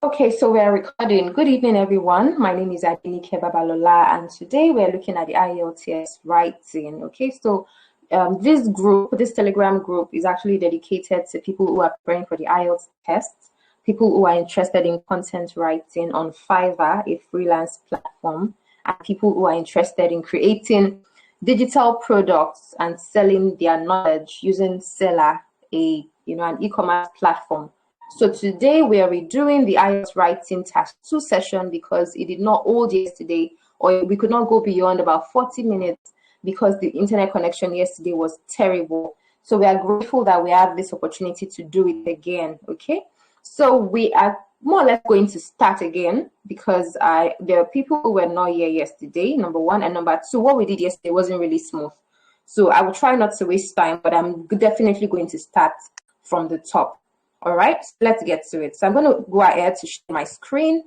Okay, so we're recording. Good evening, everyone. My name is Adenike Babalola, and today we're looking at the IELTS writing. Okay, so this Telegram group is actually dedicated to people who are preparing for the IELTS test, people who are interested in content writing on Fiverr, a freelance platform, and people who are interested in creating digital products and selling their knowledge using Seller, an e-commerce platform. So today we are redoing the IELTS Writing Task 2 session because it did not hold yesterday, or we could not go beyond about 40 minutes because the internet connection yesterday was terrible. So we are grateful that we have this opportunity to do it again, okay? So we are more or less going to start again because there are people who were not here yesterday, number one, and number two, what we did yesterday wasn't really smooth. So I will try not to waste time, but I'm definitely going to start from the top. All right, so let's get to it. So I'm going to go ahead to share my screen.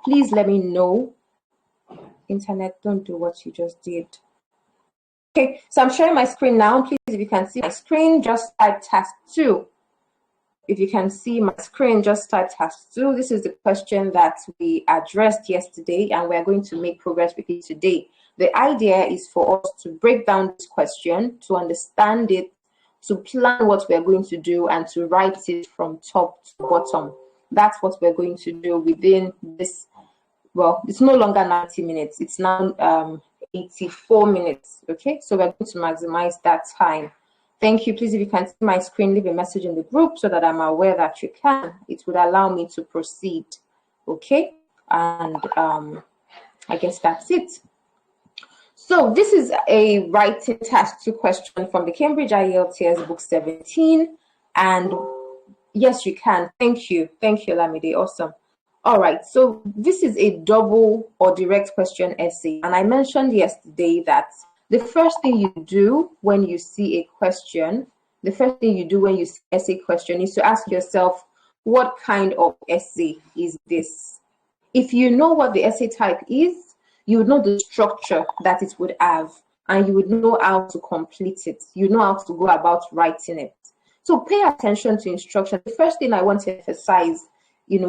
Please let me know. Internet, don't do what you just did. Okay, so I'm sharing my screen now. Please, if you can see my screen, just type task 2. If you can see my screen, just type task 2. This is the question that we addressed yesterday, and we're going to make progress with it today. The idea is for us to break down this question, to understand it, to plan what we're going to do, and to write it from top to bottom. That's what we're going to do within this. Well, it's no longer 90 minutes. It's now 84 minutes. Okay, so we're going to maximize that time. Thank you. Please, if you can see my screen, leave a message in the group so that I'm aware that you can. It would allow me to proceed. Okay, and I guess that's it. So this is a writing task 2 question from the Cambridge IELTS book 17. And yes, you can. Thank you. Thank you, Lamide. Awesome. All right. So this is a double or direct question essay. And I mentioned yesterday that the first thing you do when you see a question, the first thing you do when you see an essay question is to ask yourself, what kind of essay is this? If you know what the essay type is, you would know the structure that it would have, and you would know how to complete it. You know how to go about writing it. So pay attention to instruction. The first thing I want to emphasize,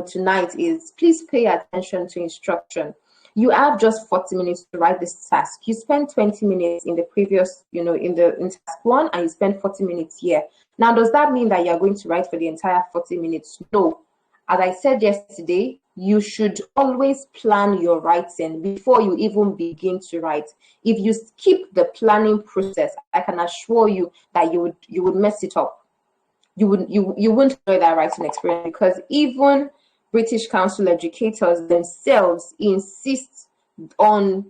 tonight is please pay attention to instruction. You have just 40 minutes to write this task. You spent 20 minutes in the previous, in task 1, and you spent 40 minutes here. Now, does that mean that you're going to write for the entire 40 minutes? No. As I said yesterday, you should always plan your writing before you even begin to write. If you skip the planning process, I can assure you that you would mess it up. You wouldn't enjoy that writing experience, because even British Council educators themselves insist on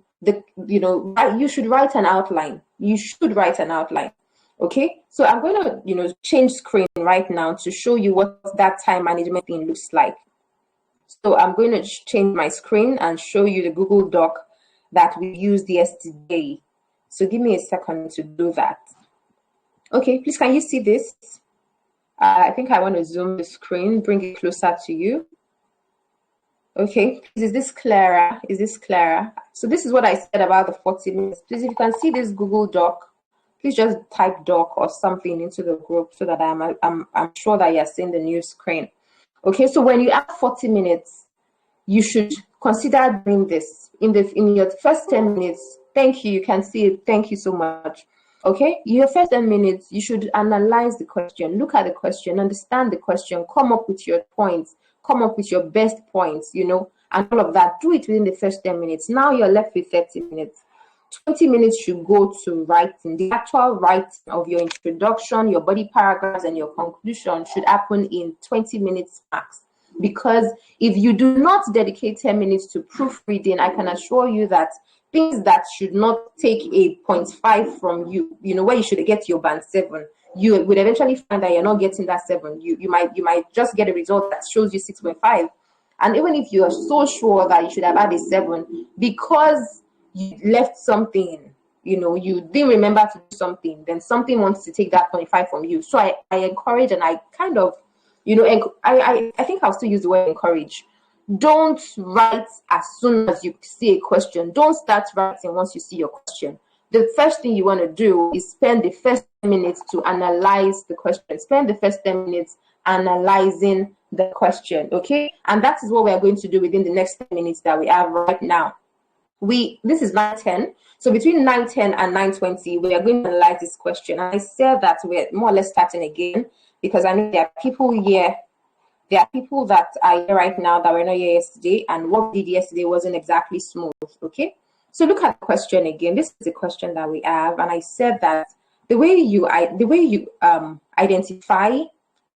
you should write an outline. You should write an outline. Okay, so I'm going to change screen right now to show you what that time management thing looks like. So I'm going to change my screen and show you the Google Doc that we used yesterday. So give me a second to do that. Okay, please, can you see this? I think I want to zoom the screen, bring it closer to you. Okay, is this clearer? Is this clearer? So this is what I said about the 40 minutes. Please, if you can see this Google Doc, please just type doc or something into the group so that I'm sure that you're seeing the new screen. Okay, so when you have 40 minutes, you should consider doing this in your first 10 minutes. Thank you. You can see it. Thank you so much. Okay, in your first 10 minutes, you should analyze the question, look at the question, understand the question, come up with your points, come up with your best points, and all of that. Do it within the first 10 minutes. Now you're left with 30 minutes. 20 minutes should go to writing. The actual writing of your introduction, your body paragraphs, and your conclusion should happen in 20 minutes max. Because if you do not dedicate 10 minutes to proofreading, I can assure you that things that should not take a 0.5 from you, where you should get your band 7, you would eventually find that you're not getting that 7. You might just get a result that shows you 6.5. And even if you are so sure that you should have had a 7, because you left something, you didn't remember to do something, then something wants to take that 0.5 from you. So I encourage, and I kind of, I think I'll still use the word encourage. Don't write as soon as you see a question. Don't start writing once you see your question. The first thing you want to do is spend the first 10 minutes to analyze the question. Spend the first 10 minutes analyzing the question, okay? And that is what we are going to do within the next 10 minutes that we have right now. This is 9:10. So between 9:10 and 9:20, we are going to analyze this question. And I said that we're more or less starting again because I know there are people here. There are people that are here right now that were not here yesterday, and what we did yesterday wasn't exactly smooth, okay? So look at the question again. This is the question that we have, and I said that the way you identify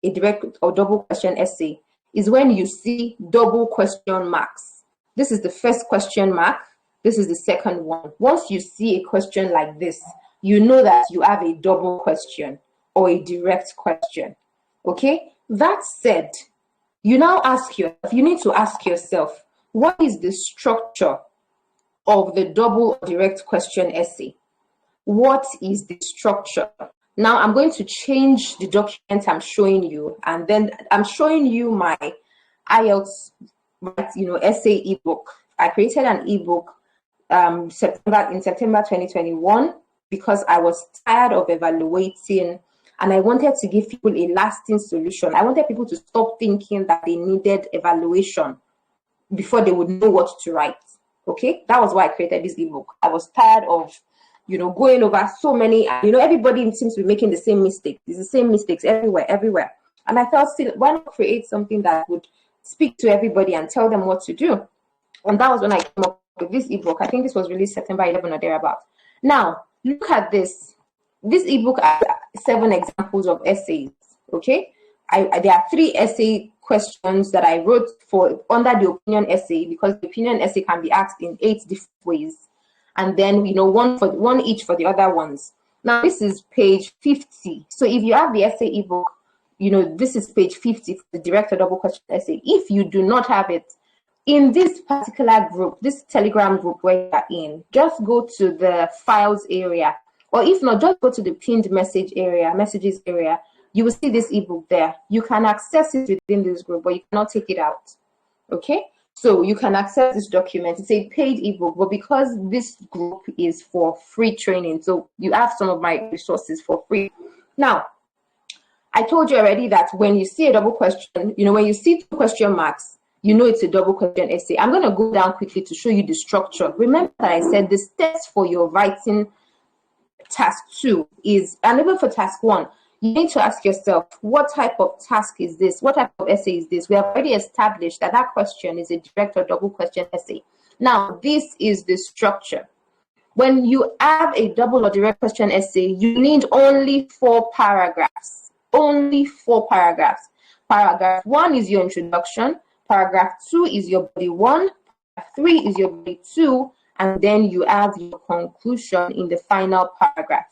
a direct or double question essay is when you see double question marks. This is the first question mark. This is the second one. Once you see a question like this, you know that you have a double question or a direct question, okay? That said, you now ask yourself, you need to ask yourself, what is the structure of the double or direct question essay? What is the structure? Now I'm going to change the document I'm showing you, and then I'm showing you my IELTS essay ebook. I created an ebook in September 2021 because I was tired of evaluating and I wanted to give people a lasting solution. I wanted people to stop thinking that they needed evaluation before they would know what to write. Okay, that was why I created this ebook. I was tired of going over so many, everybody seems to be making the same mistakes. It's the same mistakes everywhere. And I thought, still, why not create something that would speak to everybody and tell them what to do? And that was when I came up with this ebook. I think this was released September 11 or thereabout. Now, look at this. This ebook has 7 examples of essays, okay? There are 3 essay questions that I wrote for under the opinion essay, because the opinion essay can be asked in 8 different ways. And then, one each for the other ones. Now, this is page 50. So if you have the essay ebook, this is page 50 for the direct or double question essay. If you do not have it, in this particular group, this Telegram group where you are in, just go to the files area, or if not, just go to the pinned messages area. You will see this ebook there. You can access it within this group, but you cannot take it out. Okay? So you can access this document. It's a paid ebook, but because this group is for free training, so you have some of my resources for free. Now, I told you already that when you see a double question, when you see 2 question marks, it's a double question essay. I'm going to go down quickly to show you the structure. Remember that I said the steps for your writing task 2 is, and even for task 1, you need to ask yourself, what type of task is this? What type of essay is this? We have already established that question is a direct or double question essay. Now, this is the structure. When you have a double or direct question essay, you need only 4 paragraphs. Only 4 paragraphs. Paragraph 1 is your introduction. Paragraph 2 is your body 1. Paragraph 3 is your body 2. And then you have your conclusion in the final paragraph.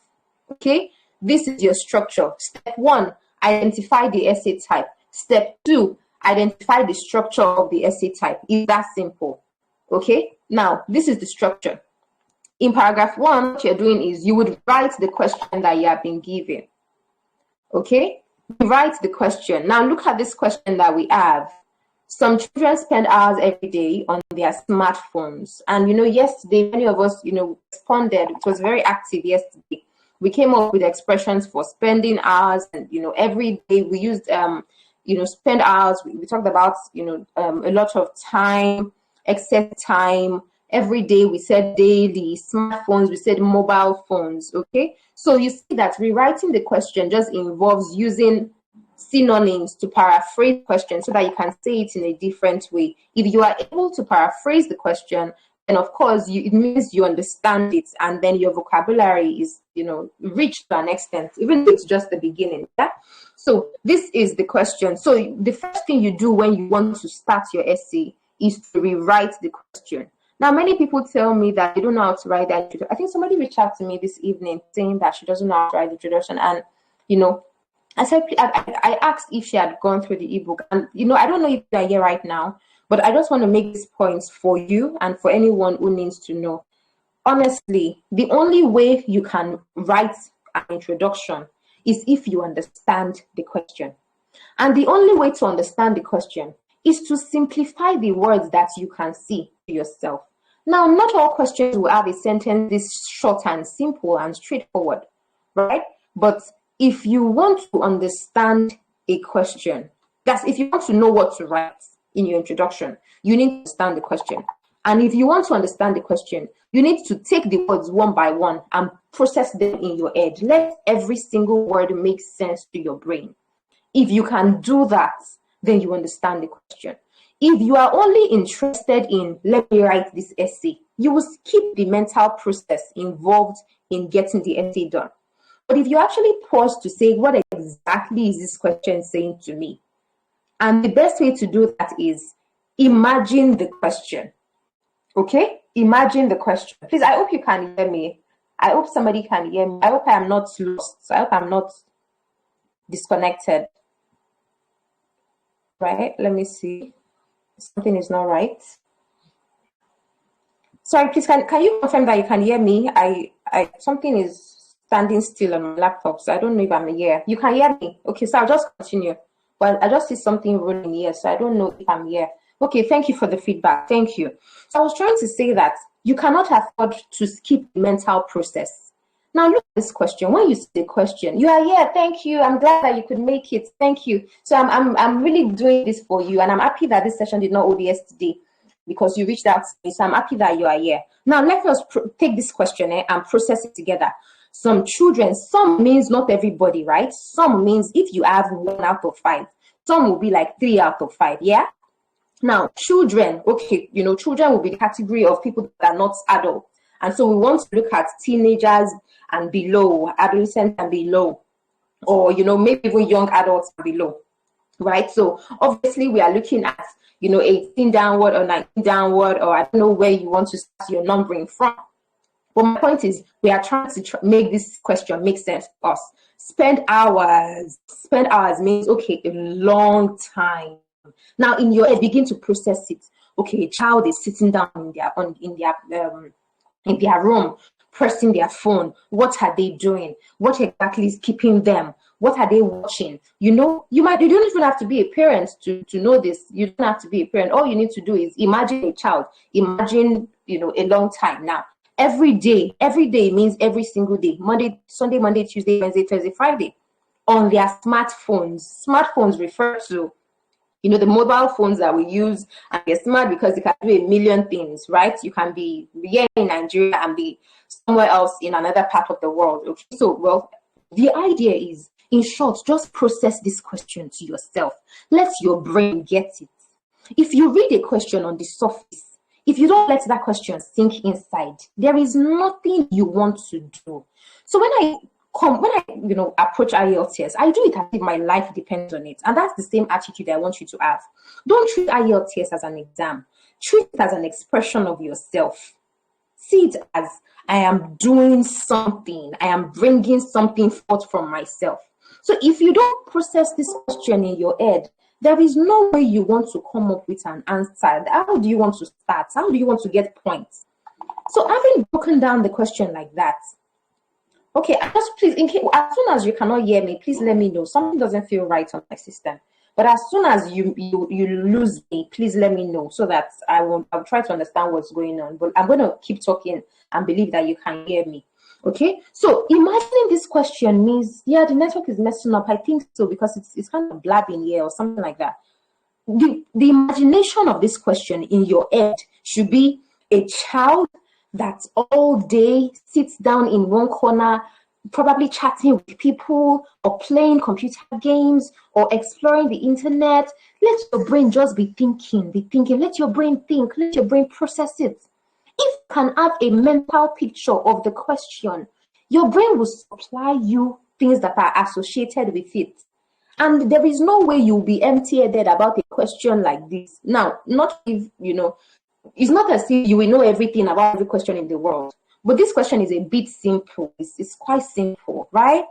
Okay? This is your structure. Step 1, identify the essay type. Step 2, identify the structure of the essay type. It's that simple. Okay? Now, this is the structure. In paragraph 1, what you're doing is you would write the question that you have been given. Okay? You write the question. Now, look at this question that we have. Some children spend hours every day on their smartphones. And, yesterday, many of us, responded. It was very active yesterday. We came up with expressions for spending hours, and every day we used spend hours. We talked about a lot of time, excess time. Every day we said daily, smartphones, we said mobile phones. Okay, so you see that rewriting the question just involves using synonyms to paraphrase questions so that you can say it in a different way. If you are able to paraphrase the question, and of course, it means you understand it, and then your vocabulary is, rich to an extent, even though it's just the beginning. Yeah? So this is the question. So the first thing you do when you want to start your essay is to rewrite the question. Now, many people tell me that they don't know how to write that introduction. I think somebody reached out to me this evening saying that she doesn't know how to write the introduction, and I said, I asked if she had gone through the ebook, and I don't know if they're here right now, but I just want to make these points for you and for anyone who needs to know. Honestly, the only way you can write an introduction is if you understand the question. And the only way to understand the question is to simplify the words that you can see to yourself. Now, not all questions will have a sentence this short and simple and straightforward, right? But if you want to understand a question, That's if you want to know what to write in your introduction, you need to understand the question. And if you want to understand the question, you need to take the words one by one and process them in your head. Let every single word make sense to your brain. If you can do that, then you understand the question. If you are only interested in, let me write this essay, you will skip the mental process involved in getting the essay done. But if you actually pause to say, what exactly is this question saying to me? And the best way to do that is imagine the question. Okay? Imagine the question. Please, I hope you can hear me. I hope somebody can hear me. I hope I am not lost. I hope I'm not disconnected. Right? Let me see. Something is not right. Sorry, please, can you confirm that you can hear me? Something is standing still on my laptop, so I don't know if I'm here. You can hear me? Okay, so I'll just continue. Well, I just see something rolling here, so I don't know if I'm here. Okay, thank you for the feedback. Thank you. So I was trying to say that you cannot afford to skip the mental process. Now look at this question. When you see the question, you are here. Thank you. I'm glad that you could make it. Thank you. So I'm really doing this for you, and I'm happy that this session did not hold yesterday because you reached out to me. So I'm happy that you are here. Now let us take this question and process it together. Some children, some means not everybody, right? Some means if you have 1 out of 5, some will be like 3 out of 5. Yeah. Now, children, okay, children will be the category of people that are not adults. And so we want to look at teenagers and below, adolescents and below, or, maybe even young adults and below, right? So obviously we are looking at, 18 downward or 19 downward, or I don't know where you want to start your numbering from. But my point is, we are trying to make this question make sense to us. Spend hours means, okay, a long time. Now, in your head, begin to process it. Okay, a child is sitting down in their room, pressing their phone. What are they doing? What exactly is keeping them? What are they watching? You don't even have to be a parent to know this. You don't have to be a parent. All you need to do is imagine a child. Imagine, a long time. Now, every day means every single day. Sunday, Monday, Tuesday, Wednesday, Thursday, Friday. On their smartphones. Smartphones refer to the mobile phones that we use, and they're smart because they can do a million things, right? You can be here in Nigeria and be somewhere else in another part of the world. Okay, so, well, the idea is, in short, just process this question to yourself. Let your brain get it. If you read a question on the surface, if you don't let that question sink inside, there is nothing you want to do. So when I approach IELTS test, I do it as if my life depends on it. And that's the same attitude I want you to have. Don't treat IELTS test as an exam. Treat it as an expression of yourself. See it as, I am doing something. I am bringing something forth from myself. So if you don't process this question in your head, there is no way you want to come up with an answer. How do you want to start? How do you want to get points? So having broken down the question like that, okay, just please, as soon as you cannot hear me, please let me know. Something doesn't feel right on my system. But as soon as you lose me, please let me know so that I'll try to understand what's going on. But I'm going to keep talking and believe that you can hear me. Okay, so imagining this question means, yeah, the network is messing up. I think so, because it's kind of blabbing here or something like that. The imagination of this question in your head should be a child that all day sits down in one corner, probably chatting with people or playing computer games or exploring the internet. Let your brain just be thinking. Let your brain think. Let your brain process it. If you can have a mental picture of the question, your brain will supply you things that are associated with it. And there is no way you'll be empty-headed about a question like this. Now, not if, it's not as if you will know everything about every question in the world. But this question is a bit simple. It's quite simple, right?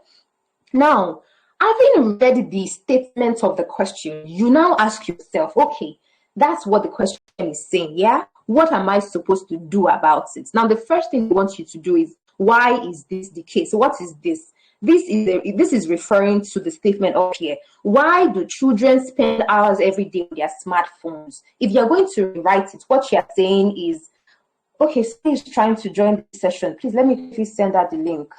Now, having read the statement of the question, you now ask yourself, okay, that's what the question is saying, yeah? What am I supposed to do about it? Now, the first thing I want you to do is, why is this the case? So what is this? This is referring to the statement up here. Why do children spend hours every day on their smartphones? If you're going to write it, what you're saying is, okay, someone is trying to join the session. Please let me please send out the link.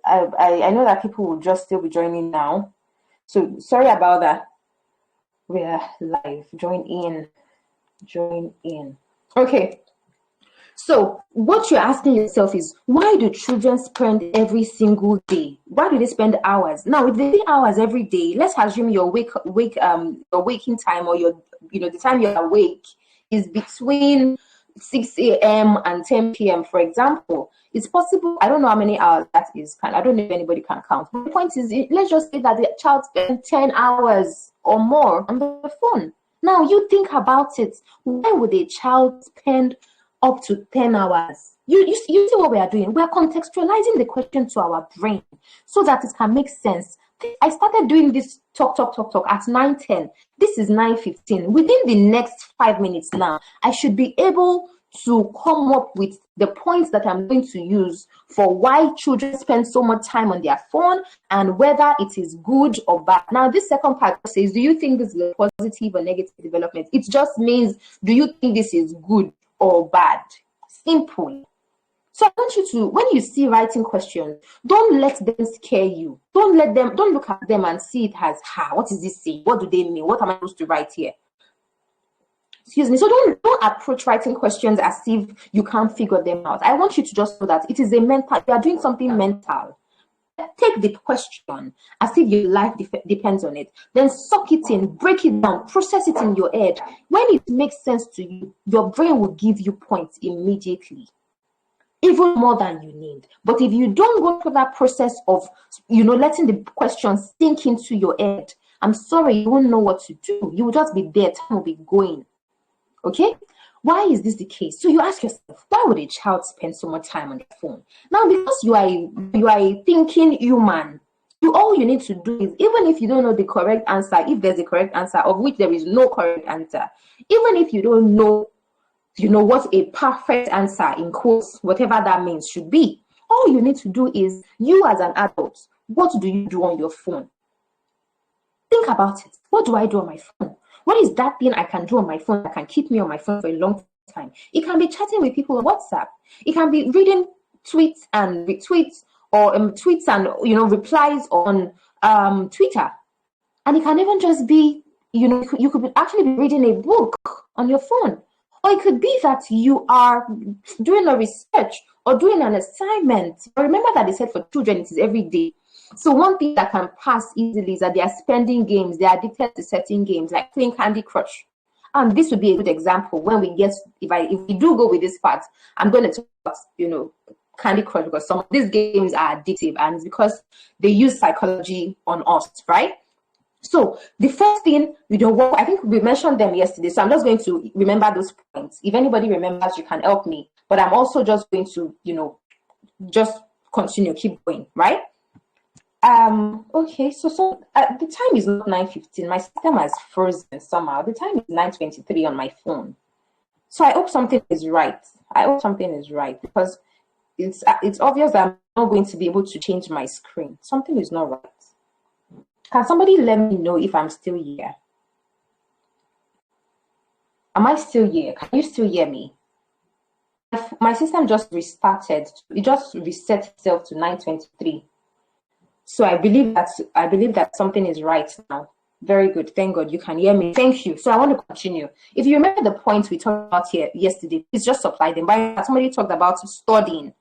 I know that people will just still be joining now. So sorry about that. We're live. Join in. Okay. So what you're asking yourself is, why do children spend every single day? Why do they spend hours? Now, if they say hours every day, let's assume your your waking time, or your the time you're awake is between 6 a.m. and 10 p.m. for example. It's possible. I don't know how many hours that is. I don't know if anybody can count. But the point is, let's just say that the child spends 10 hours or more on the phone. Now, you think about it. Why would a child spend up to 10 hours? You see what we are doing? We are contextualizing the question to our brain so that it can make sense. I started doing this talk at 9:10. This is 9:15. Within the next 5 minutes now, I should be able to come up with the points that I'm going to use for why children spend so much time on their phone and whether it is good or bad. Now, this second part says, do you think this is a positive or negative development? It just means, do you think this is good or bad? Simple. So I want you to, when you see writing questions, don't let them scare you. Don't look at them and see it as, what is this saying? What do they mean? What am I supposed to write here? Excuse me. So don't approach writing questions as if you can't figure them out. I want you to just know that it is a mental, you are doing something mental. Take the question as if your life depends on it. Then suck it in, break it down, process it in your head. When it makes sense to you, your brain will give you points immediately, even more than you need. But if you don't go through that process of, letting the question sink into your head, I'm sorry, you won't know what to do. You will just be there, time will be going. Okay? Why is this the case? So you ask yourself, why would a child spend so much time on the phone? Now, because you are a thinking human, all you need to do is, even if you don't know the correct answer, if there's a correct answer, of which there is no correct answer, even if you don't know, what a perfect answer, in quotes, whatever that means, should be, all you need to do is, you as an adult, what do you do on your phone? Think about it. What do I do on my phone? What is that thing I can do on my phone that can keep me on my phone for a long time? It can be chatting with people on WhatsApp. It can be reading tweets and retweets, or tweets and replies on Twitter. And it can even just be, you could actually be reading a book on your phone. Or it could be that you are doing a research or doing an assignment. But remember that they said for children it is every day. So one thing that can pass easily is that they are spending games. They are addicted to certain games, like playing Candy Crush. And this would be a good example when we get, if we do go with this part, I'm going to talk about, Candy Crush, because some of these games are addictive, and it's because they use psychology on us, right? So the first thing, I think we mentioned them yesterday, so I'm just going to remember those points. If anybody remembers, you can help me. But I'm also just going to, just continue, keep going, right? Okay, so the time is not 9:15. My system has frozen somehow. The time is 9:23 on my phone. So I hope something is right. Because it's obvious that I'm not going to be able to change my screen. Something is not right. Can somebody let me know if I'm still here? Am I still here? Can you still hear me? My system just restarted. It just reset itself to 9:23. So I believe that something is right now. Very good. Thank God you can hear me. Thank you. So I want to continue. If you remember the points we talked about here yesterday, please just supply them. But somebody talked about studying.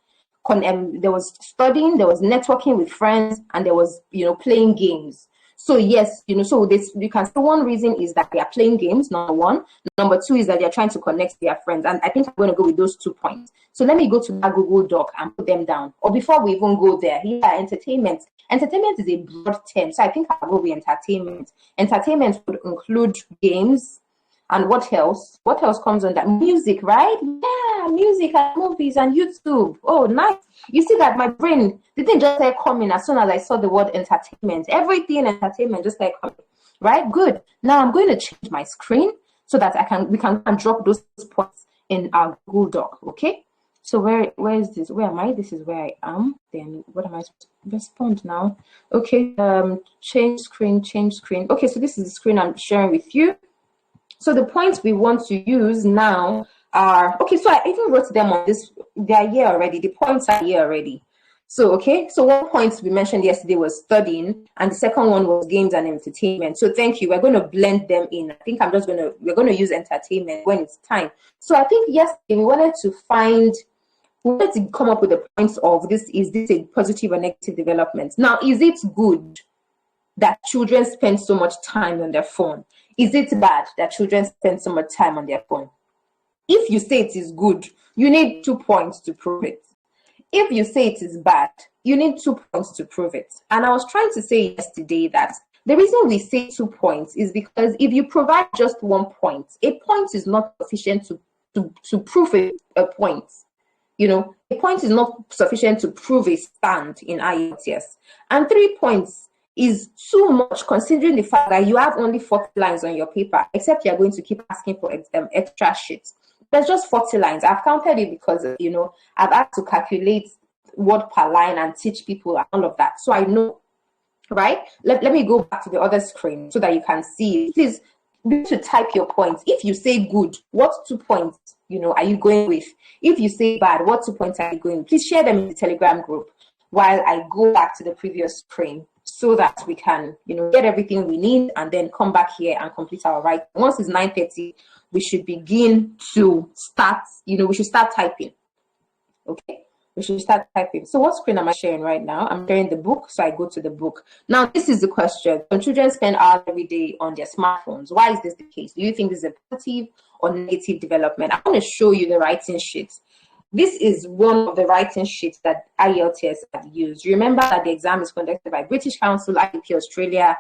There was studying, there was networking with friends, and there was playing games. So yes, so this, you can say one reason is that they are playing games, number one. Number two is that they're trying to connect to their friends. And I think I'm going to go with those 2 points. So let me go to that Google Doc and put them down. Or before we even go there, entertainment. Entertainment is a broad term. So I think I'll go with entertainment. Entertainment would include games. And what else? What else comes on that? Music, right? Yeah, music and movies and YouTube. Oh, nice. You see that my brain, the thing just started coming as soon as I saw the word entertainment. Everything entertainment just started coming, right? Good. Now I'm going to change my screen so that we can drop those points in our Google Doc, okay? So where is this? Where am I? This is where I am. Then what am I supposed to respond now? Okay, change screen. Okay, so this is the screen I'm sharing with you. So the points we want to use now are, okay, so I even wrote them on this, they are here already. The points are here already. So, okay, so one point we mentioned yesterday was studying, and the second one was games and entertainment. So thank you. We're going to blend them in. I think we're going to use entertainment when it's time. So I think yesterday we wanted to come up with the points of this. Is this a positive or negative development? Now, is it good that children spend so much time on their phone? Is it bad that children spend so much time on their phone? If you say it is good, you need 2 points to prove it. If you say it is bad, you need 2 points to prove it. And I was trying to say yesterday that the reason we say 2 points is because if you provide just 1 point, a point is not sufficient to prove a point. You know, a point is not sufficient to prove a stand in IELTS. And 3 points is too much considering the fact that you have only 40 lines on your paper, except you're going to keep asking for extra sheets. There's just 40 lines. I've counted it because, you know, I've had to calculate word per line and teach people and all of that. So I know, right? Let me go back to the other screen so that you can see. Please be able to type your points. If you say good, what 2 points, you know, are you going with? If you say bad, what 2 points are you going with? Please share them in the Telegram group while I go back to the previous screen so that we can, you know, get everything we need and then come back here and complete our writing. Once it's 9:30, we should begin to start, you know, we should start typing. Okay, we should start typing. So what screen am I sharing right now? I'm sharing the book, so I go to the book. Now, this is the question. When children spend hours every day on their smartphones, why is this the case? Do you think this is a positive or negative development? I want to show you the writing sheet. This is one of the writing sheets that IELTS have used. Remember that the exam is conducted by British Council, IEP Australia,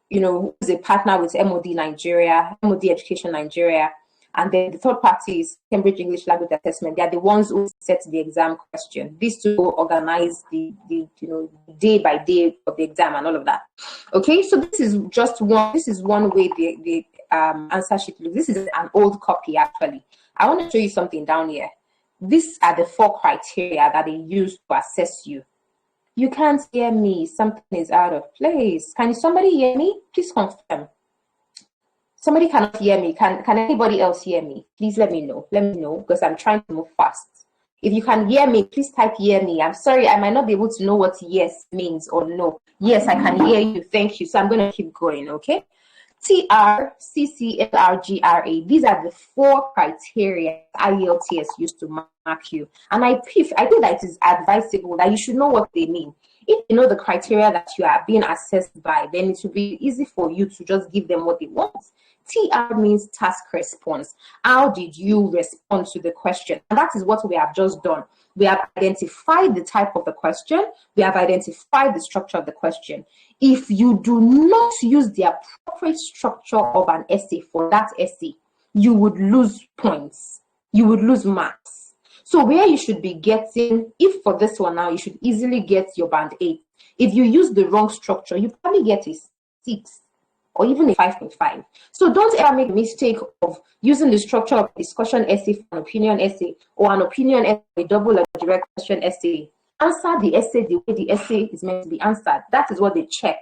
you know, who is a partner with MOD Nigeria, MOD Education Nigeria, and then the third party is Cambridge English Language Assessment. They are the ones who set the exam question. These two organize the you know, day by day of the exam and all of that. Okay, so this is just one. This is one way the answer sheet looks. This is an old copy actually. I want to show you something down here. These are the 4 criteria that they use to assess you. You can't hear me. Something is out of place. Can somebody hear me? Please confirm. Somebody cannot hear me. Can anybody else hear me? Please let me know. Let me know because I'm trying to move fast. If you can hear me, please type hear me. I'm sorry, I might not be able to know what yes means or no. Yes, I can hear you. Thank you. So I'm going to keep going, okay? TRCCLRGRA. These are the 4 criteria IELTS used to mark you. And I think that it is advisable that you should know what they mean. If you know the criteria that you are being assessed by, then it will be easy for you to just give them what they want. TR means task response. How did you respond to the question? And that is what we have just done. We have identified the type of the question. We have identified the structure of the question. If you do not use the appropriate structure of an essay for that essay, you would lose points. You would lose marks. So where you should be getting, if for this one now, you should easily get your band 8. If you use the wrong structure, you probably get a 6 or even a 5.5. So don't ever make a mistake of using the structure of a discussion essay for an opinion essay or an opinion essay, a double or direct question essay. Answer the essay the way the essay is meant to be answered. That is what they check.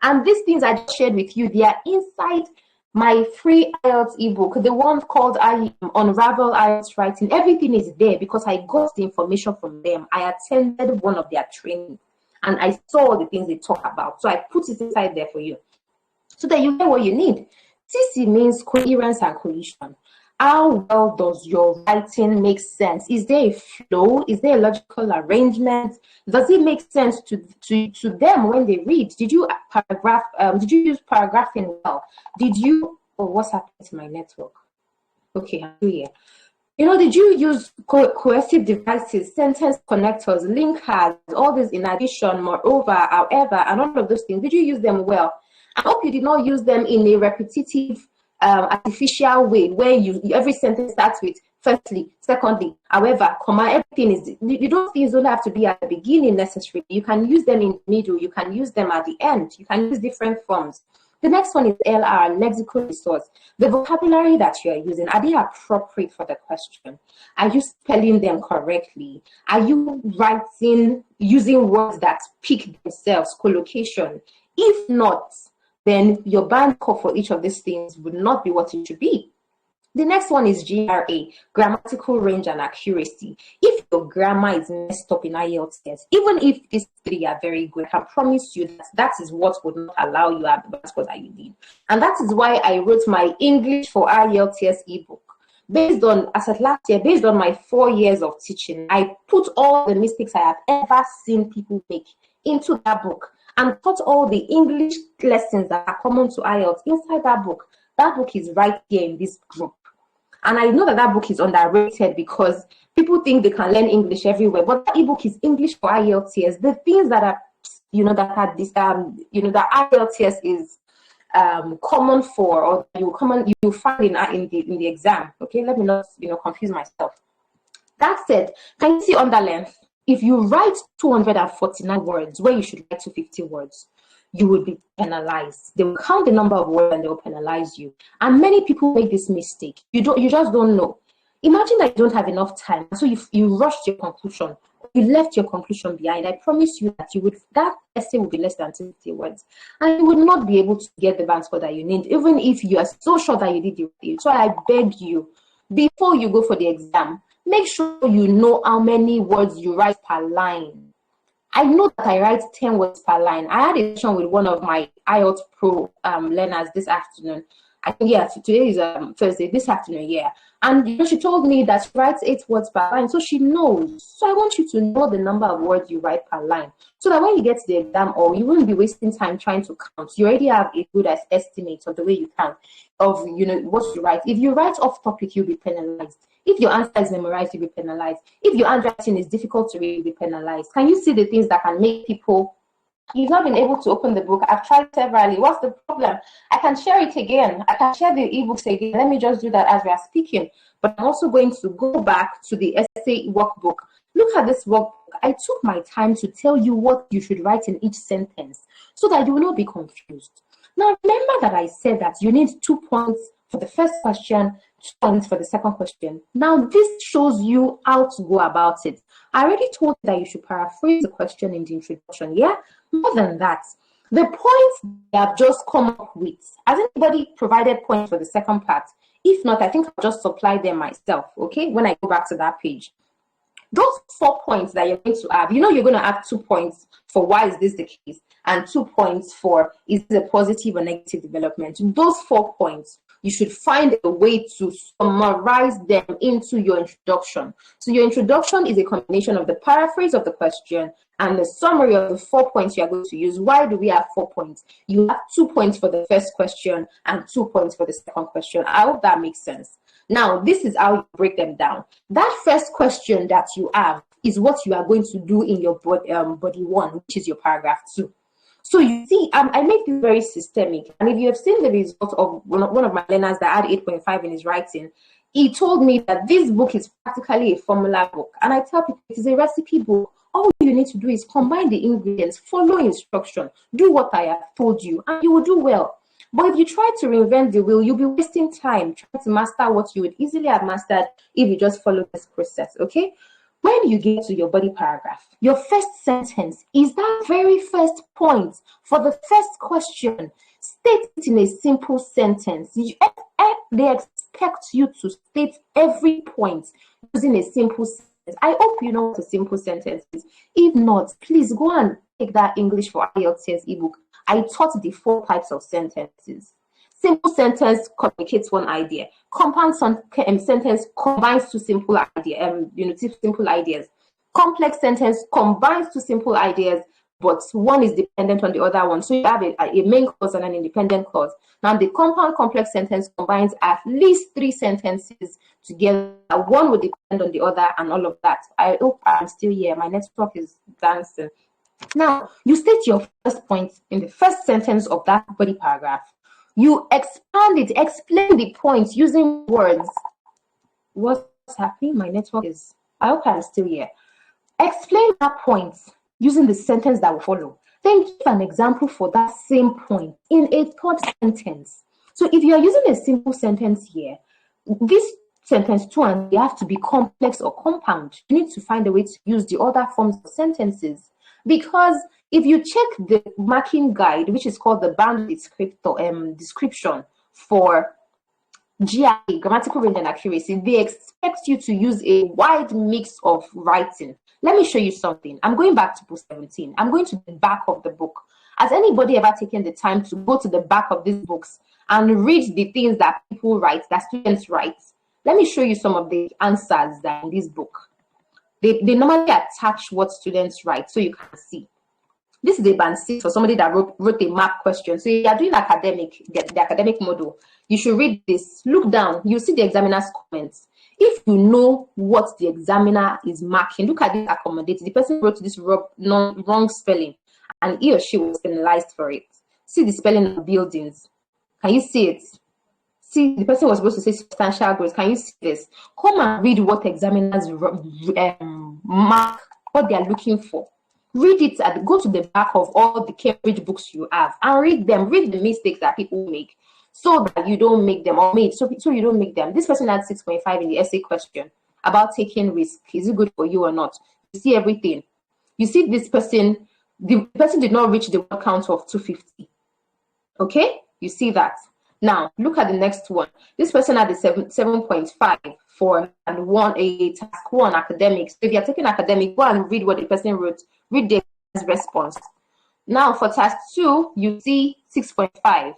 And these things I just shared with you, they are inside my free IELTS ebook, the one called Unravel IELTS Writing. Everything is there because I got the information from them. I attended one of their trainings and I saw the things they talk about. So I put it inside there for you so that you get what you need. TC means coherence and cohesion. How well does your writing make sense? Is there a flow? Is there a logical arrangement? Does it make sense to them when they read? Did you use paragraphing well? Did you, oh, what's happening to my network? Okay, I'm here. You know, did you use cohesive devices, sentence connectors, linkers, all this in addition, moreover, however, and all of those things? Did you use them well? I hope you did not use them in a repetitive, artificial way where every sentence starts with firstly, secondly, however, comma, everything is, those things don't have to be at the beginning necessarily. You can use them in the middle, you can use them at the end, you can use different forms. The next one is LR, lexical resource. The vocabulary that you are using, are they appropriate for the question? Are you spelling them correctly? Are you writing using words that pick themselves, collocation? If not, then your band score for each of these things would not be what it should be. The next one is GRA, grammatical range and accuracy. If your grammar is messed up in IELTS test, even if these three are very good, I can promise you that that is what would not allow you to have the best score that you need. And that is why I wrote my English for IELTS test ebook. Based on, as of last year, based on my 4 years of teaching, I put all the mistakes I have ever seen people make into that book and taught all the English lessons that are common to IELTS inside that book. That book is right here in this group. And I know that that book is underrated because people think they can learn English everywhere, but that ebook is English for IELTS. The things that are, that are this, that IELTS is common for, or you find in the exam. Okay, let me not confuse myself. That said, can you see under length? If you write 249 words where you should write 250 words, you will be penalized. They will count the number of words and they will penalize you. And many people make this mistake. You just don't know. Imagine that you don't have enough time, so you rushed your conclusion. You left your conclusion behind. I promise you that that essay will be less than 50 words, and you would not be able to get the band score that you need, even if you are so sure that you did it. So I beg you, before you go for the exam, make sure you know how many words you write per line. I know that I write 10 words per line. I had a session with one of my IELTS Pro learners this afternoon. I think, today is Thursday, this afternoon, And she told me that she writes 8 words per line, so she knows. So I want you to know the number of words you write per line, so that when you get to the exam, or you won't be wasting time trying to count. You already have a good estimate of the way you count, of what you write. If you write off topic, you'll be penalized. If your answer is memorized, you'll be penalized. If your handwriting is difficult to read, you'll be penalized. Can you see the things that can make people? You've not been able to open the book. I've tried severally. What's the problem? I can share it again. I can share the ebooks again. Let me just do that as we are speaking. But I'm also going to go back to the essay workbook. Look at this workbook. I took my time to tell you what you should write in each sentence so that you will not be confused. Now, remember that I said that you need 2 points for the first question, 2 points for the second question. Now, this shows you how to go about it. I already told you that you should paraphrase the question in the introduction, More than that, the points that I've just come up with, has anybody provided points for the second part? If not, I think I'll just supply them myself, okay, when I go back to that page. Those 4 points that you're going to have, you're going to have 2 points for why is this the case, and 2 points for is it a positive or negative development. Those 4 points, you should find a way to summarize them into your introduction. So your introduction is a combination of the paraphrase of the question and the summary of the 4 points you are going to use. Why do we have 4 points? You have 2 points for the first question and 2 points for the second question. I hope that makes sense. Now, this is how you break them down. That first question that you have is what you are going to do in your body 1, which is your paragraph 2. So you see, I make this very systemic. And if you have seen the result of one of my learners that had 8.5 in his writing, he told me that this book is practically a formula book. And I tell people it is a recipe book. All you need to do is combine the ingredients, follow instruction, do what I have told you, and you will do well. But if you try to reinvent the wheel, you'll be wasting time trying to master what you would easily have mastered if you just follow this process, okay? When you get to your body paragraph, your first sentence is that very first point for the first question. State it in a simple sentence. They expect you to state every point using a simple sentence. I hope you know what a simple sentence is. If not, please go and take that English for IELTS Test ebook. I taught the 4 types of sentences. Simple sentence communicates one idea. Compound sentence combines 2 simple ideas. 2 simple ideas. Complex sentence combines 2 simple ideas, but one is dependent on the other one. So you have a main clause and an independent clause. Now, the compound complex sentence combines at least 3 sentences together. One would depend on the other, and all of that. I hope I'm still here. My network is dancing. Now, you state your first point in the first sentence of that body paragraph. You expand it, explain the points using words. What's happening? My network is, I hope I'm still here. Explain that point using the sentence that will follow. Then give an example for that same point in a third sentence. So if you are using a simple sentence here, this sentence 2 and they have to be complex or compound. You need to find a way to use the other forms of sentences. Because if you check the marking guide, which is called the bound description for GRA, grammatical range and accuracy, they expect you to use a wide mix of writing. Let me show you something. I'm going back to book 17. I'm going to the back of the book. Has anybody ever taken the time to go to the back of these books and read the things that people write, that students write? Let me show you some of the answers that are in this book. They normally attach what students write so you can see. This is a band 6 for somebody that wrote a map question. So you are doing academic, the academic model. You should read this. Look down. You see the examiner's comments. If you know what the examiner is marking, look at this accommodate. The person wrote this wrong spelling, and he or she was penalized for it. See the spelling of buildings. Can you see it? See, the person was supposed to say substantial growth. Can you see this? Come and read what examiners mark, what they are looking for. Read it and go to the back of all the Cambridge books you have and read them. Read the mistakes that people make so that you don't make them, or made so you don't make them. This person had 6.5 in the essay question about taking risk. Is it good for you or not? You see everything. You see this person, the person did not reach the word count of 250. Okay? You see that. Now, look at the next one. This person had a 7.5 for and won a task 1 academics. So if you're taking academic, go and read what the person wrote. Read the response. Now, for task 2, you see 6.5.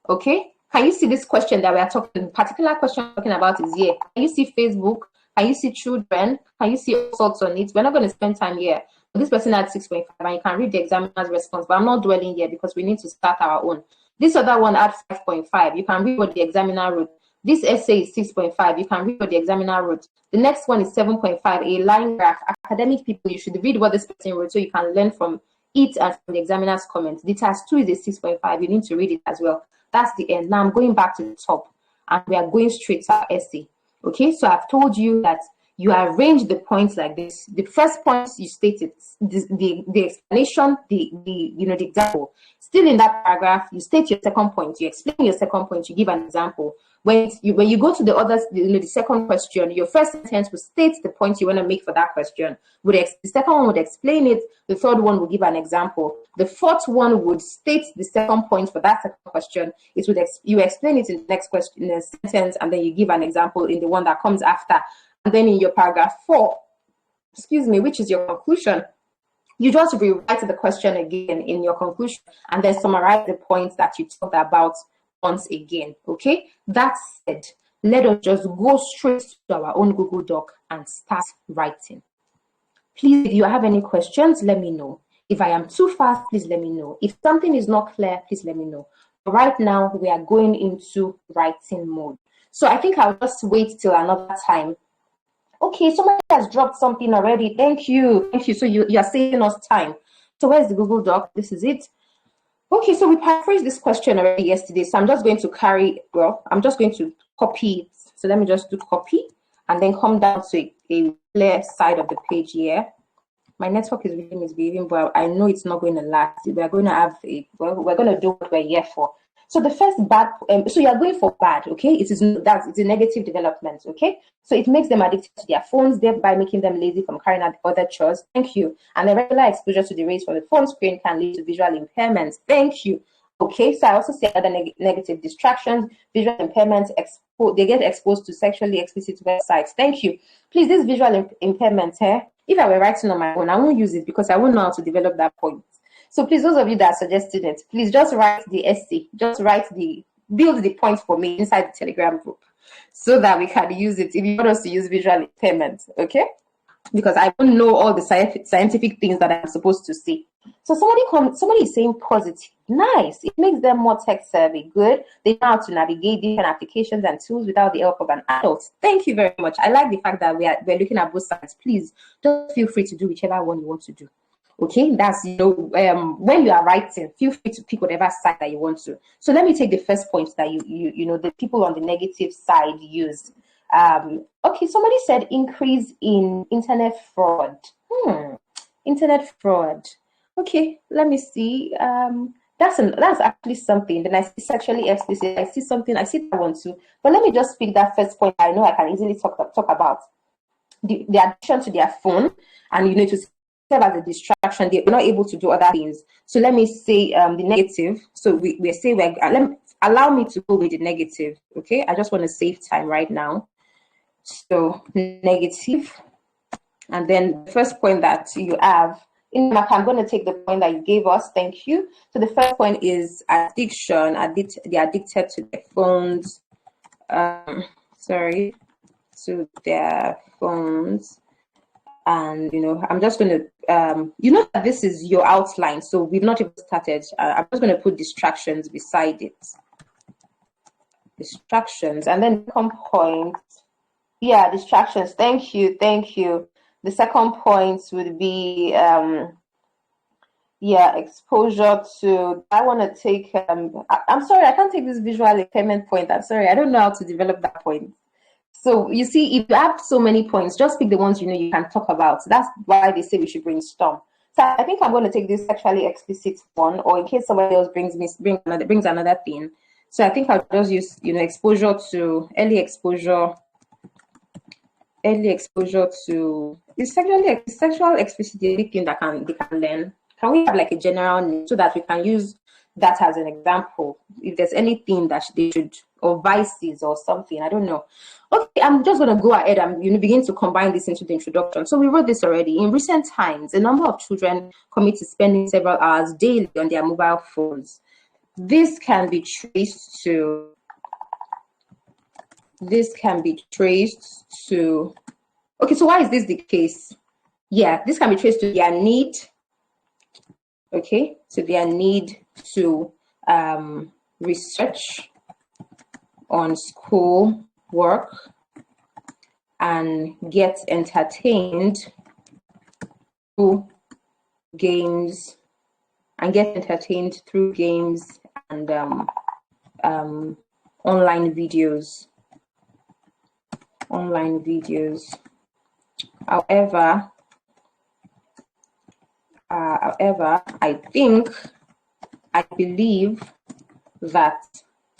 Okay? Can you see this question that we are talking, the particular question we're talking about is here. Can you see Facebook? Can you see children? Can you see all sorts on it? We're not going to spend time here. This person had 6.5, and you can read the examiner's response, but I'm not dwelling here because we need to start our own. This other one had 5.5. You can read what the examiner wrote. This essay is 6.5. You can read what the examiner wrote. The next one is 7.5, a line graph. Academic people, you should read what this person wrote so you can learn from it and from the examiner's comments. The task 2 is a 6.5. You need to read it as well. That's the end. Now I'm going back to the top, and we are going straight to our essay. Okay, so I've told you that you arrange the points like this. The first point you stated, the explanation, the example. Still in that paragraph, you state your second point. You explain your second point. You give an example. When you go to the other, the second question, your first sentence will state the point you want to make for that question. The second one would explain it. The third one will give an example. The fourth one would state the second point for that second question. It would you explain it in the next question, in a sentence, and then you give an example in the one that comes after. And then in your paragraph 4, which is your conclusion, you just rewrite the question again in your conclusion and then summarize the points that you talked about once again. Okay, that said, let us just go straight to our own Google Doc and start writing. Please, if you have any questions, let me know. If I am too fast, please let me know. If something is not clear, please let me know. But right now, we are going into writing mode. So I think I'll just wait till another time. Okay, somebody has dropped something already. Thank you. Thank you. So you are saving us time. So where's the Google Doc? This is it. Okay, so we paraphrased this question already yesterday. So I'm just going to I'm just going to copy it. So let me just do copy and then come down to a clear side of the page here. My network is really misbehaving, but I know it's not going to last. We're going to have we're going to do what we're here for. So the first bad, so you are going for bad, okay? It's a negative development, okay? So it makes them addicted to their phones, thereby making them lazy from carrying out other chores. Thank you. And the regular exposure to the rays from the phone screen can lead to visual impairments. Thank you. Okay, so I also see other negative distractions, visual impairments, they get exposed to sexually explicit websites. Thank you. Please, this visual impairment here, if I were writing on my own, I won't use it because I won't know how to develop that point. So please, those of you that are suggesting it, please just write the essay, build the points for me inside the Telegram group so that we can use it if you want us to use visual impairment, okay? Because I don't know all the scientific things that I'm supposed to see. So somebody is saying positive. Nice. It makes them more tech savvy. Good. They know how to navigate different applications and tools without the help of an adult. Thank you very much. I like the fact that we're looking at both sides. Please, just feel free to do whichever one you want to do. Okay, that's, when you are writing, feel free to pick whatever side that you want to. So let me take the first point that the people on the negative side used. Okay, somebody said increase in internet fraud. Internet fraud. Okay, let me see. That's actually something. Then I see sexually explicit. I see something. I see that one too. But let me just pick that first point. I know I can easily talk about the addiction to their phone, and to serve as a distraction. They're not able to do other things. So let me say the negative. So we say allow me to go with the negative. Okay, I just want to save time right now. So negative, and then the first point that you have in Mac, I'm going to take the point that you gave us. Thank you. So the first point is addiction. They're addicted to their phones. Sorry, to their phones. And I'm just going to that this is your outline, so we've not even started. I'm just going to put distractions beside it. Distractions, and then the second point, yeah, distractions. Thank you. The second point would be exposure to. I want to take. I'm sorry, I can't take this visual impairment point. I'm sorry, I don't know how to develop that point. So you see, if you have so many points, just pick the ones you can talk about. That's why they say we should brainstorm. So I think I'm going to take this sexually explicit one, or in case somebody else brings another thing. So I think I'll just use exposure to early exposure to is sexual explicit thing that they can learn. Can we have like a general name so that we can use that as an example? If there's anything that they should, or vices or something, I don't know. Okay, I'm just going to go ahead and begin to combine this into the introduction. So we wrote this already. In recent times, a number of children commit to spending several hours daily on their mobile phones. This can be traced to. Okay, so why is this the case? Yeah, this can be traced to their need. Okay, to their need to research on school work and get entertained through games and online videos. However, I believe that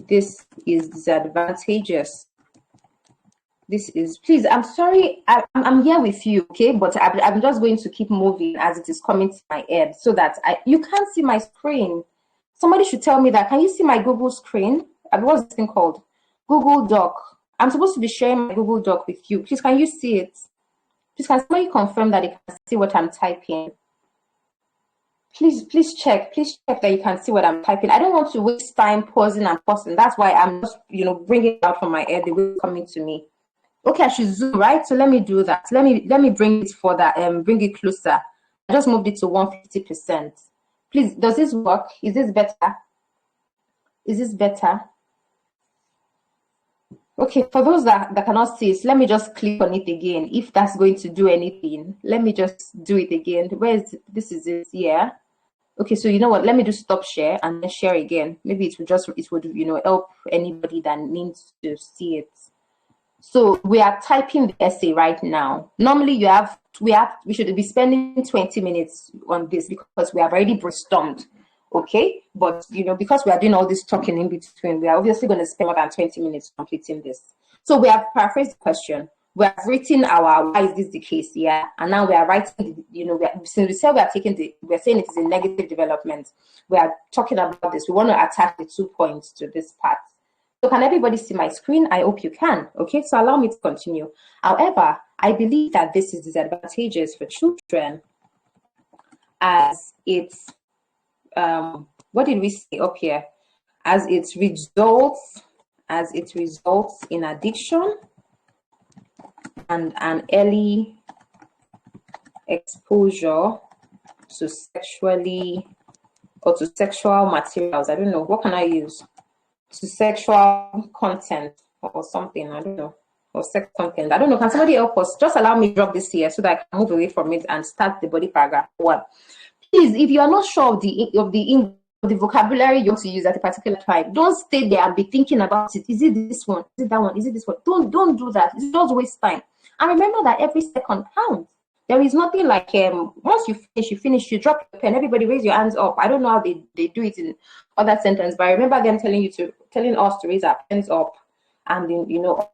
this is disadvantageous. Please, I'm sorry, I'm here with you, okay? But I'm just going to keep moving as it is coming to my head so that you can't see my screen. Somebody should tell me that. Can you see my Google screen? What's this thing called? Google Doc. I'm supposed to be sharing my Google Doc with you. Please, can you see it? Please, can somebody confirm that they can see what I'm typing? Please check that you can see what I'm typing. I don't want to waste time pausing and pausing. That's why I'm just, bringing it out from my head the way it's coming to me. Okay, I should zoom, right? So let me do that. Let me bring it further and bring it closer. I just moved it to 150%. Please, does this work? Is this better? Okay, for those that cannot see it, let me just click on it again. If that's going to do anything, let me just do it again. This is it, yeah. Okay, so you know what? Let me just stop share and then share again. Maybe it would help anybody that needs to see it. So we are typing the essay right now. Normally we should be spending 20 minutes on this because we have already brainstormed. Okay, but because we are doing all this talking in between, we are obviously going to spend more than 20 minutes completing this. So we have paraphrased the question. We have written our why is this the case, yeah, and now we are writing. Since we said we're saying it is a negative development. We are talking about this. We want to attach the 2 points to this part. So can everybody see my screen? I hope you can. Okay, so allow me to continue. However, I believe that this is disadvantageous for children as it's what did we say up here? As it results in addiction and an early exposure to sexual materials. I don't know, what can I use? To sexual content or something, I don't know, or sex content. I don't know. Can somebody help us? Just allow me to drop this here so that I can move away from it and start the body paragraph. One. Please, if you are not sure of the vocabulary you want to use at a particular time, don't stay there and be thinking about it. Is it this one? Is it that one? Is it this one? Don't do that. It's just waste time. And remember that every second counts. There is nothing like once you finish, you drop your pen. Everybody raise your hands up. I don't know how they do it in other sentence, but I remember them telling us to raise our pens up and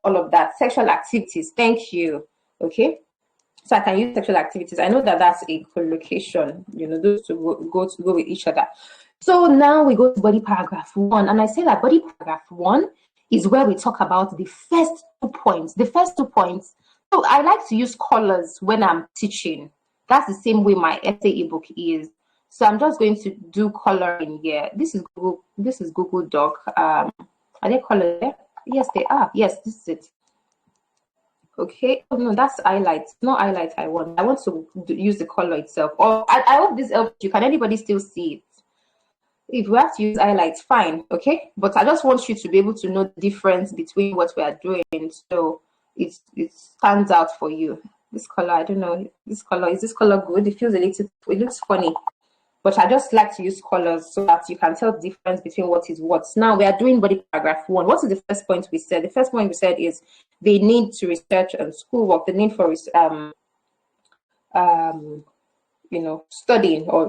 all of that. Sexual activities. Thank you. Okay. So I can use sexual activities. I know that that's a collocation, those two go with each other. So now we go to body paragraph 1, and I say that body paragraph 1 is where we talk about the first 2 points. The first 2 points. So I like to use colors when I'm teaching. That's the same way my essay ebook is. So I'm just going to do coloring here. This is Google Doc. Are they colors there? Yes, they are. Yes, this is it. Okay. Oh no, that's highlights. Not highlight I want. I want to use the color itself. Or I hope this helps you. Can anybody still see it? If we have to use highlights, fine, okay? But I just want you to be able to know the difference between what we are doing, so it stands out for you. This color, I don't know, is this color good? It feels it looks funny. But I just like to use colors so that you can tell the difference between what is what. Now we are doing body paragraph 1. What is the first point we said? The first point we said is they need to research on schoolwork, the need for studying or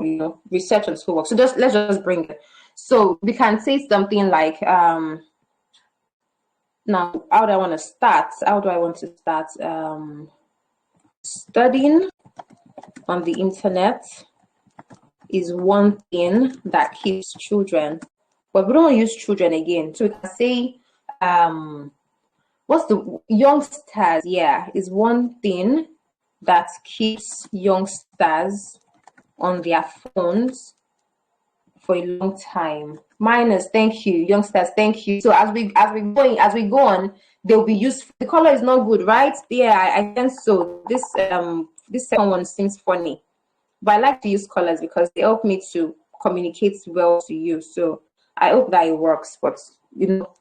research on schoolwork. So let's just bring it. So we can say something like now how do I want to start? Studying on the internet is one thing that keeps children, but we don't use children again. So we can say what's the youngsters? Yeah, is one thing that keeps youngsters on their phones for a long time. Minus, thank you. Youngsters, thank you. So as we go on, they'll be used. The color is not good, right? Yeah, I think so. This second one seems funny, but I like to use colors because they help me to communicate well to you. So I hope that it works. But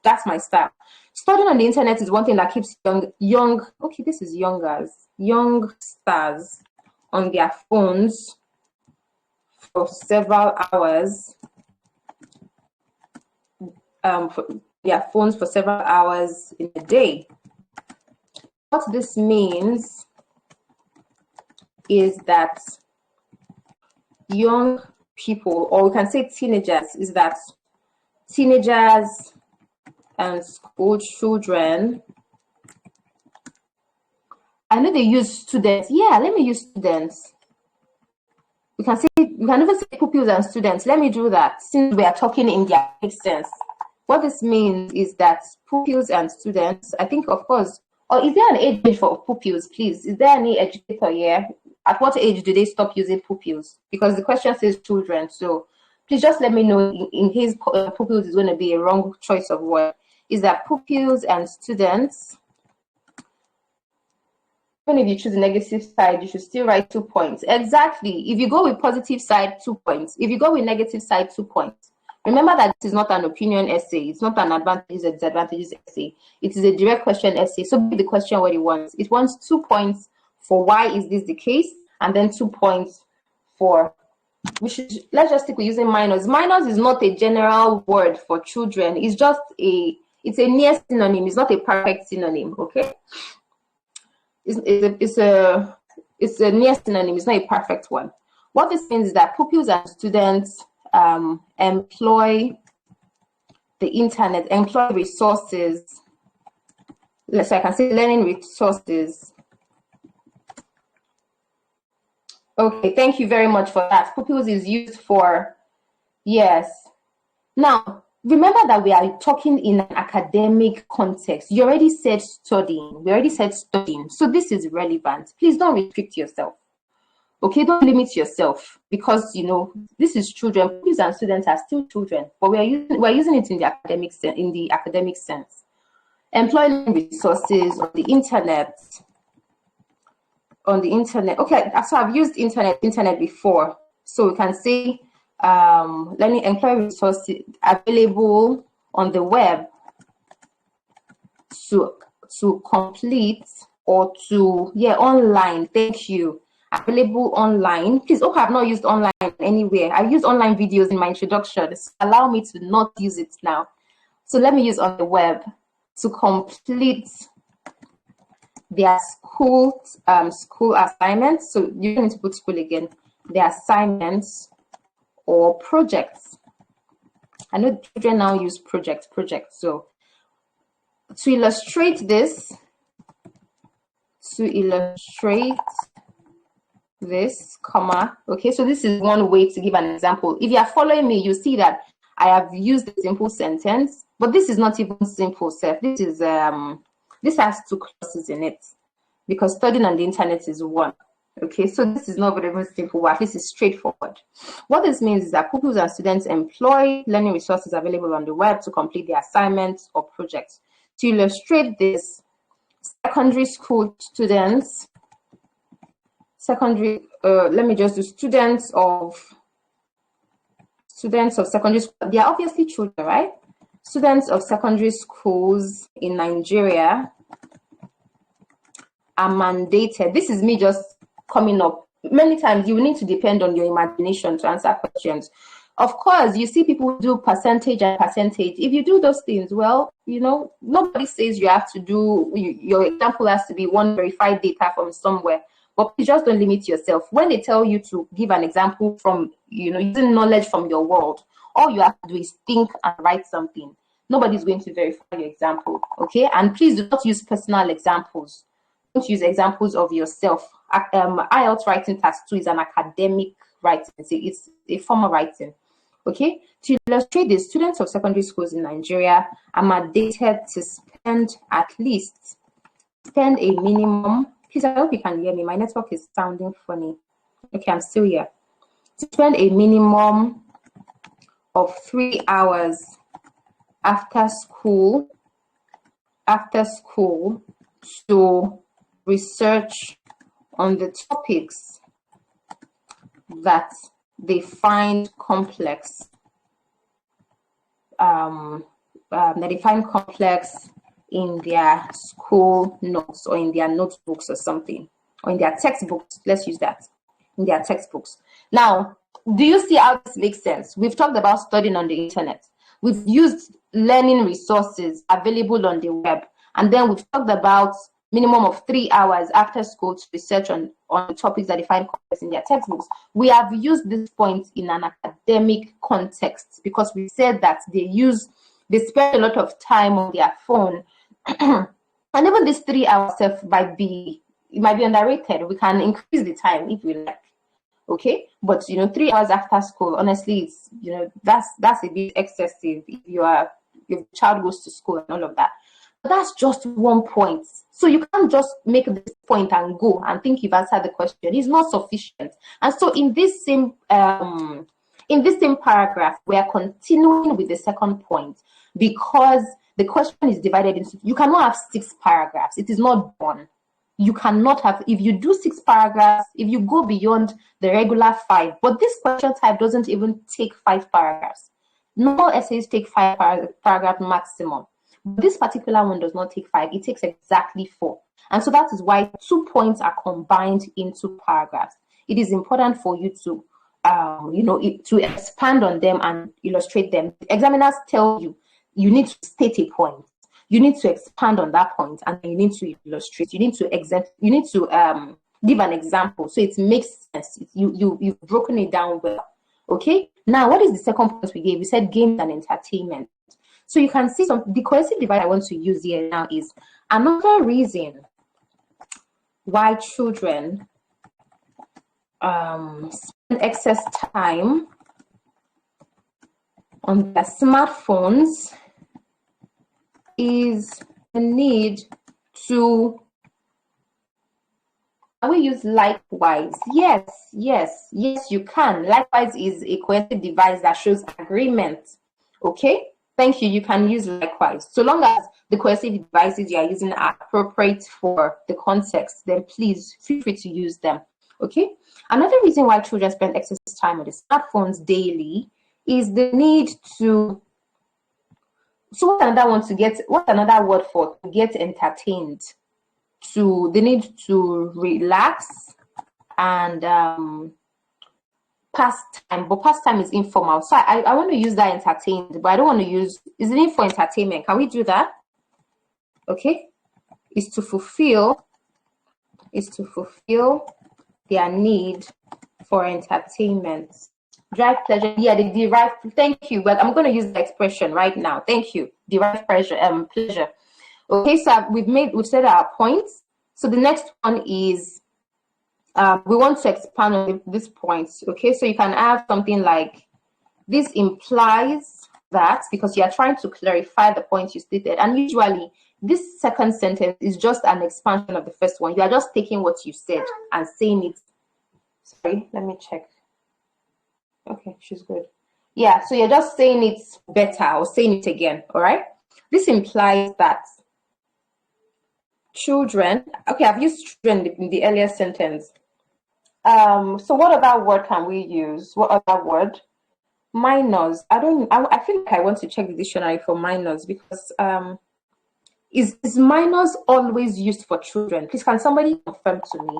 that's my style. Studying on the internet is one thing that keeps young. Okay, this is youngsters on their phones for several hours. For their phones for several hours in a day. What this means is that young people, or we can say teenagers, is that teenagers and school children. I know they use students. Yeah, let me use students. We can even say pupils and students. Let me do that since we are talking in the academic sense. What this means is that pupils and students, I think, of course, or is there an age for pupils, please? Is there any educator here? At what age do they stop using pupils? Because the question says children, so please just let me know in case pupils is going to be a wrong choice of word. Is that pupils and students, even if you choose the negative side, you should still write 2 points. Exactly. If you go with positive side, 2 points. If you go with negative side, 2 points. Remember that this is not an opinion essay. It's not an advantages or disadvantages essay. It is a direct question essay. So give the question what it wants. It wants 2 points for why is this the case, and then 2 points for, let's just stick with using minors. Minors is not a general word for children. It's just it's a near synonym. It's not a perfect synonym, okay? It's a near synonym. It's not a perfect one. What this means is that pupils and students employ the internet, employ resources. So I can say learning resources. Okay, thank you very much for that. Pupils is used for, yes. Now, remember that we are talking in an academic context. You already said studying. We already said studying. So this is relevant. Please don't restrict yourself. Okay, don't limit yourself because this is children. Pupils and students are still children, but we're using it in the academic sense. Employing resources on the internet. Okay, so I've used internet before. So we can say employ resources available on the web to complete or to online. Thank you. Available online. Please, I've not used online anywhere. I used online videos in my introduction. So allow me to not use it now. So let me use on the web to complete their school assignments. So you need to put school again. Their assignments or projects. I know children now use projects. So to illustrate this, this, comma. Okay, so this is one way to give an example. If you are following me, you see that I have used a simple sentence, but this is not even simple, Seth. This is this has two clauses in it because studying on the internet is one. Okay, so this is not very simple, but at least it's straightforward. What this means is that pupils and students employ learning resources available on the web to complete their assignments or projects. To illustrate this, secondary school students, let me just do students of secondary school. They are obviously children, right? Students of secondary schools in Nigeria are mandated. This is me just coming up. Many times you need to depend on your imagination to answer questions. Of course, you see people do percentage and percentage. If you do those things, well, you know, nobody says you have to do, your example has to be one verified data from somewhere. But please just don't limit yourself. When they tell you to give an example from, you know, using knowledge from your world, all you have to do is think and write something. Nobody's going to verify your example, okay? And please do not use personal examples. Don't use examples of yourself. IELTS Writing Task 2 is an academic writing. It's a formal writing. Okay, to illustrate this, students of secondary schools in Nigeria are mandated to spend a minimum. Please, I hope you can hear me. My network is sounding funny. Okay, I'm still here. To spend a minimum of 3 hours after school to research on the topics that they find complex, in their school notes or in their notebooks or something, or in their textbooks. Let's use that, in their textbooks. Now, do you see how this makes sense? We've talked about studying on the internet. We've used learning resources available on the web. And then we've talked about minimum of 3 hours after school to research on the topics that they find complex in their textbooks. We have used this point in an academic context because we said that they spend a lot of time on their phone. And even this 3 hours might be underrated. We can increase the time if we like. Okay, but 3 hours after school, honestly, it's that's a bit excessive if your child goes to school and all of that. But that's just one point. So you can't just make this point and go and think you've answered the question. It's not sufficient. And so in this same paragraph, we are continuing with the second point because the question is divided into. You cannot have 6 paragraphs. It is not done. You cannot have, if you do 6 paragraphs, if you go beyond the regular 5, but this question type doesn't even take 5 paragraphs. Normal essays take 5 paragraph maximum. But this particular one does not take 5, it takes exactly 4. And so that is why 2 points are combined into paragraphs. It is important for you to, to expand on them and illustrate them. Examiners tell you, you need to state a point. You need to expand on that point, and you need to illustrate. You need to give an example so it makes sense. You've broken it down well. Okay. Now, what is the second point we gave? We said games and entertainment. So you can see the cohesive divide I want to use here now is another reason why children spend excess time on their smartphones is the need to, can we use likewise? Yes, you can. Likewise is a cohesive device that shows agreement. Okay, thank you. You can use likewise. So long as the cohesive devices you are using are appropriate for the context, then please feel free to use them. Okay, another reason why children spend excess time on the smartphones daily is the need to. So what's another word for to get entertained? They need to relax and pass time, but pastime is informal. So I want to use that entertained, but I don't want to use, is it for entertainment? Can we do that? Okay, is to fulfill their need for entertainment. Derive pleasure, yeah, they derive, thank you. Well, I'm going to use the expression right now. Thank you. Derive pleasure. Okay, so we've said our points. So the next one is we want to expand on this point. Okay, so you can have something like, this implies that, because you are trying to clarify the point you stated. And usually this second sentence is just an expansion of the first one. You are just taking what you said and saying it. Sorry, let me check. Okay, she's good. Yeah, so you're just saying it better or saying it again. All right. This implies that children, okay, I've used children in the earlier sentence. So what other word can we use? What other word? Minors. I feel like I want to check the dictionary for minors, because is minors always used for children? Please, can somebody confirm to me?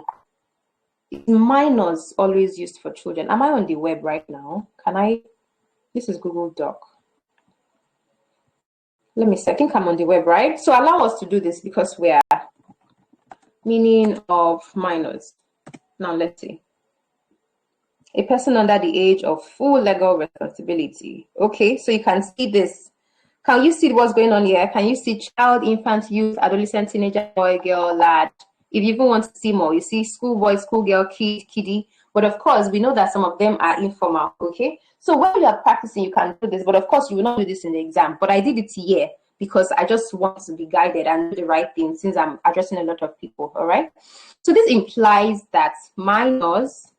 Is minors always used for children? Am I on the web right now? Can I? This is Google Doc. Let me see. I think I'm on the web, right? So allow us to do this, because we are meaning of minors. Now let's see. A person under the age of full legal responsibility. Okay, so you can see this. Can you see what's going on here? Can you see child, infant, youth, adolescent, teenager, boy, girl, lad? If you even want to see more, you see schoolboy, schoolgirl, kid, kiddie. But of course, we know that some of them are informal, okay? So when you are practicing, you can do this. But of course, you will not do this in the exam. But I did it here because I just want to be guided and do the right thing, since I'm addressing a lot of people, all right? So this implies that minors,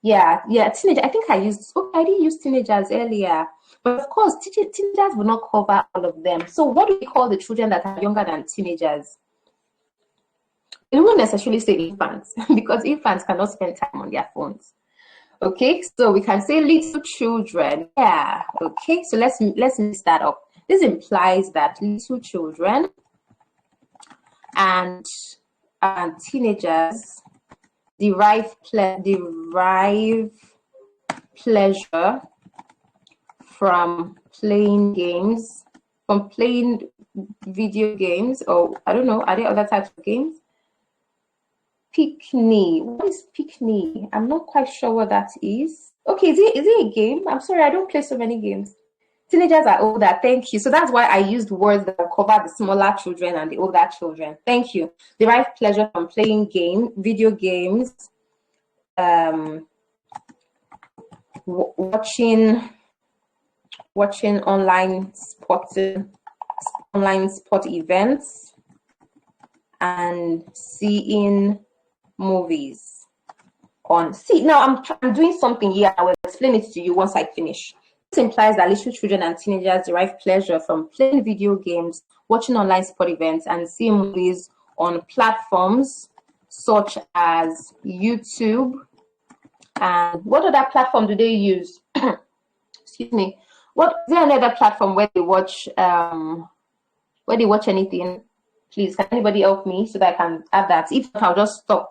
yeah, teenager. I think I used, okay, I didn't use teenagers earlier. But of course, teenagers will not cover all of them. So what do we call the children that are younger than teenagers? We won't necessarily say infants, because infants cannot spend time on their phones. Okay, so we can say little children. Yeah, okay, so let's mix that up. This implies that little children and teenagers derive pleasure from playing games, from playing video games, or I don't know, are there other types of games? Picnic. What is picnic? I'm not quite sure what that is. Okay, is it a game? I'm sorry, I don't play so many games. Teenagers are older. Thank you. So that's why I used words that cover the smaller children and the older children. Thank you. Derive pleasure from playing video games, watching online sport events, and seeing movies on. See, now I'm doing something here. I will explain it to you once I finish. This implies that little children and teenagers derive pleasure from playing video games, watching online sport events, and seeing movies on platforms such as YouTube. And what other platform do they use? Excuse me. Is there another platform where they watch anything? Please, can anybody help me so that I can add that? If not, I'll just stop.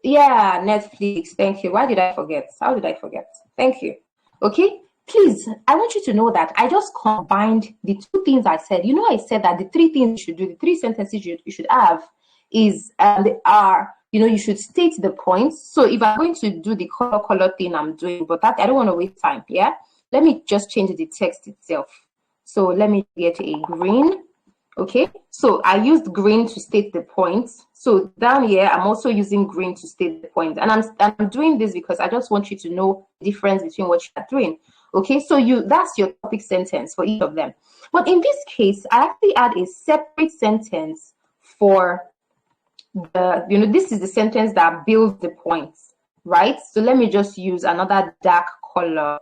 Yeah, Netflix. Thank you. Why did I forget? How did I forget? Thank you. Okay. Please, I want you to know that I just combined the two things I said. You know, I said that the three things you should do, the three sentences you should have is, they are, you know, you should state the points. So if I'm going to do the color thing I'm doing, but that I don't want to waste time. Yeah. Let me just change the text itself. So let me get a green. Okay, so I used green to state the points. So down here, I'm also using green to state the point. And I'm doing this because I just want you to know the difference between what you are doing. Okay, so that's your topic sentence for each of them. But in this case, I actually add a separate sentence for this is the sentence that builds the points, right? So let me just use another dark color.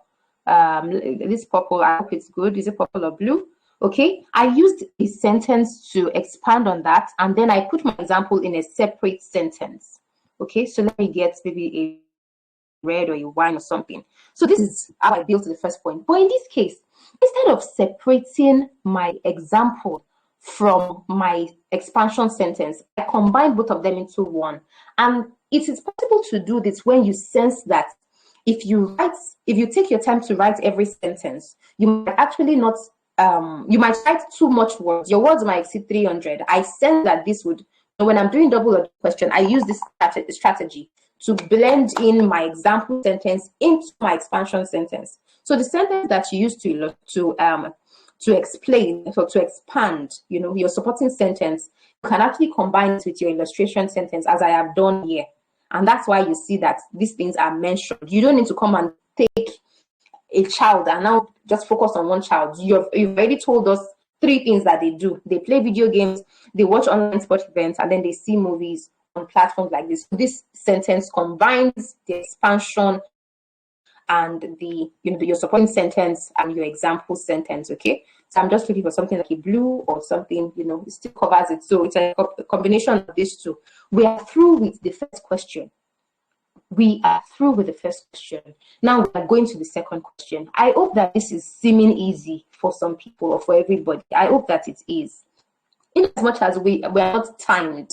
This purple, I hope it's good. Is it purple or blue? Okay, I used a sentence to expand on that, and then I put my example in a separate sentence. Okay, so let me get maybe a red or a wine or something. So this is how I built the first point. But in this case, instead of separating my example from my expansion sentence, I combined both of them into one. And it is possible to do this when you sense that if you take your time to write every sentence, you might actually not you might write too much words. Your words might exceed 300. I sense that this would, when I'm doing double or question, I use this strategy to blend in my example sentence into my expansion sentence. So the sentence that you use to explain, so to expand, your supporting sentence, you can actually combine it with your illustration sentence, as I have done here. And that's why you see that these things are mentioned. You don't need to come and take a child and now just focus on one child. You've already told us 3 things that they do. They play video games, they watch online sports events, and then they see movies on platforms like this. This sentence combines the expansion and the your supporting sentence and your example sentence. Okay, so I'm just looking for something like a blue or something, it still covers it. So it's a combination of these two. We are through with the first question. Now we are going to the second question. I hope that this is seeming easy for some people or for everybody. I hope that it is. In as much as we are not timed,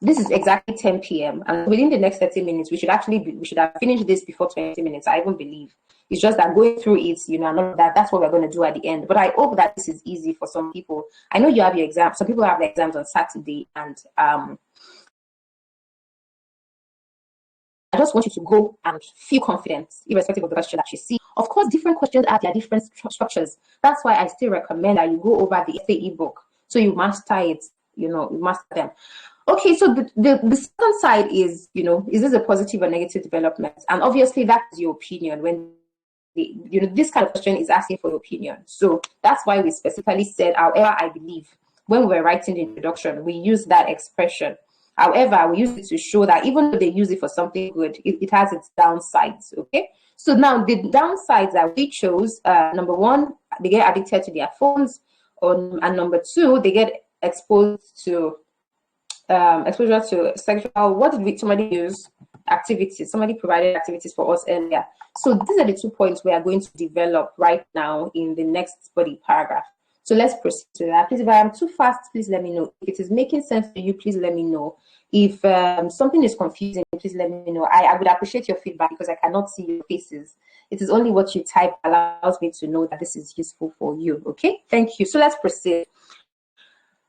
this is exactly 10 p.m. and within the next 30 minutes, we should have finished this before 20 minutes. I even believe. It's just that going through it, and all of that's what we're going to do at the end. But I hope that this is easy for some people. I know you have your exam. Some people have their exams on Saturday, and I just want you to go and feel confident, irrespective of the question that you see. Of course, different questions have their different structures. That's why I still recommend that you go over the essay ebook so you master it. You master them. Okay, so the second side is, is this a positive or negative development? And obviously, that's your opinion. When this kind of question is asking for your opinion. So that's why we specifically said, however, I believe. When we were writing the introduction, we use that expression. However, we use it to show that even though they use it for something good, it has its downsides, okay? So now the downsides that we chose, number one, they get addicted to their phones, and number two, they get exposed to exposure to sexual, somebody use? Activities. Somebody provided activities for us earlier. So these are the 2 points we are going to develop right now in the next body paragraph. So let's proceed to that. Please, if I am too fast, please let me know. If it is making sense to you, please let me know. If something is confusing, please let me know. I would appreciate your feedback because I cannot see your faces. It is only what you type allows me to know that this is useful for you. Okay, thank you. So let's proceed.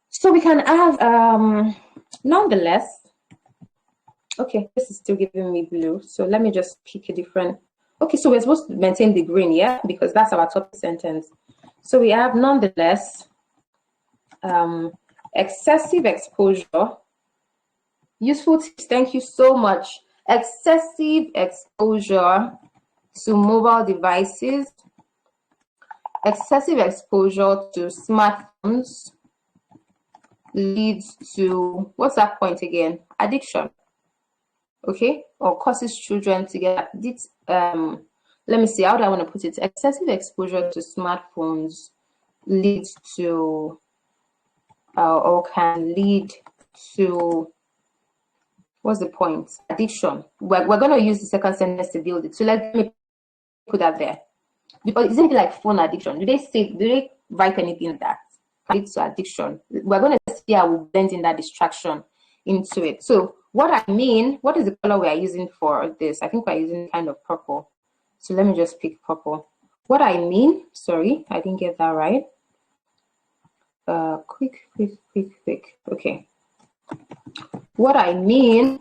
So we can have, nonetheless, okay, this is still giving me blue. So let me just pick a different. Okay, so we're supposed to maintain the green, yeah, because that's our topic sentence. So we have nonetheless, excessive exposure. Useful tips. Thank you so much. Excessive exposure to mobile devices. Excessive exposure to smartphones leads to, what's that point again? Addiction. Okay, or causes children to get addicted. Let me see, how do I want to put it? Excessive exposure to smartphones leads to, or can lead to, what's the point? Addiction. We're going to use the second sentence to build it. So let me put that there. Because isn't it like phone addiction? Do they write anything like that? Leads to addiction. We're going to see how we blend in that distraction into it. So what I mean, what is the color we are using for this? I think we're using kind of purple. So let me just pick purple. What I mean, sorry, I didn't get that right. Quick. Okay. What I mean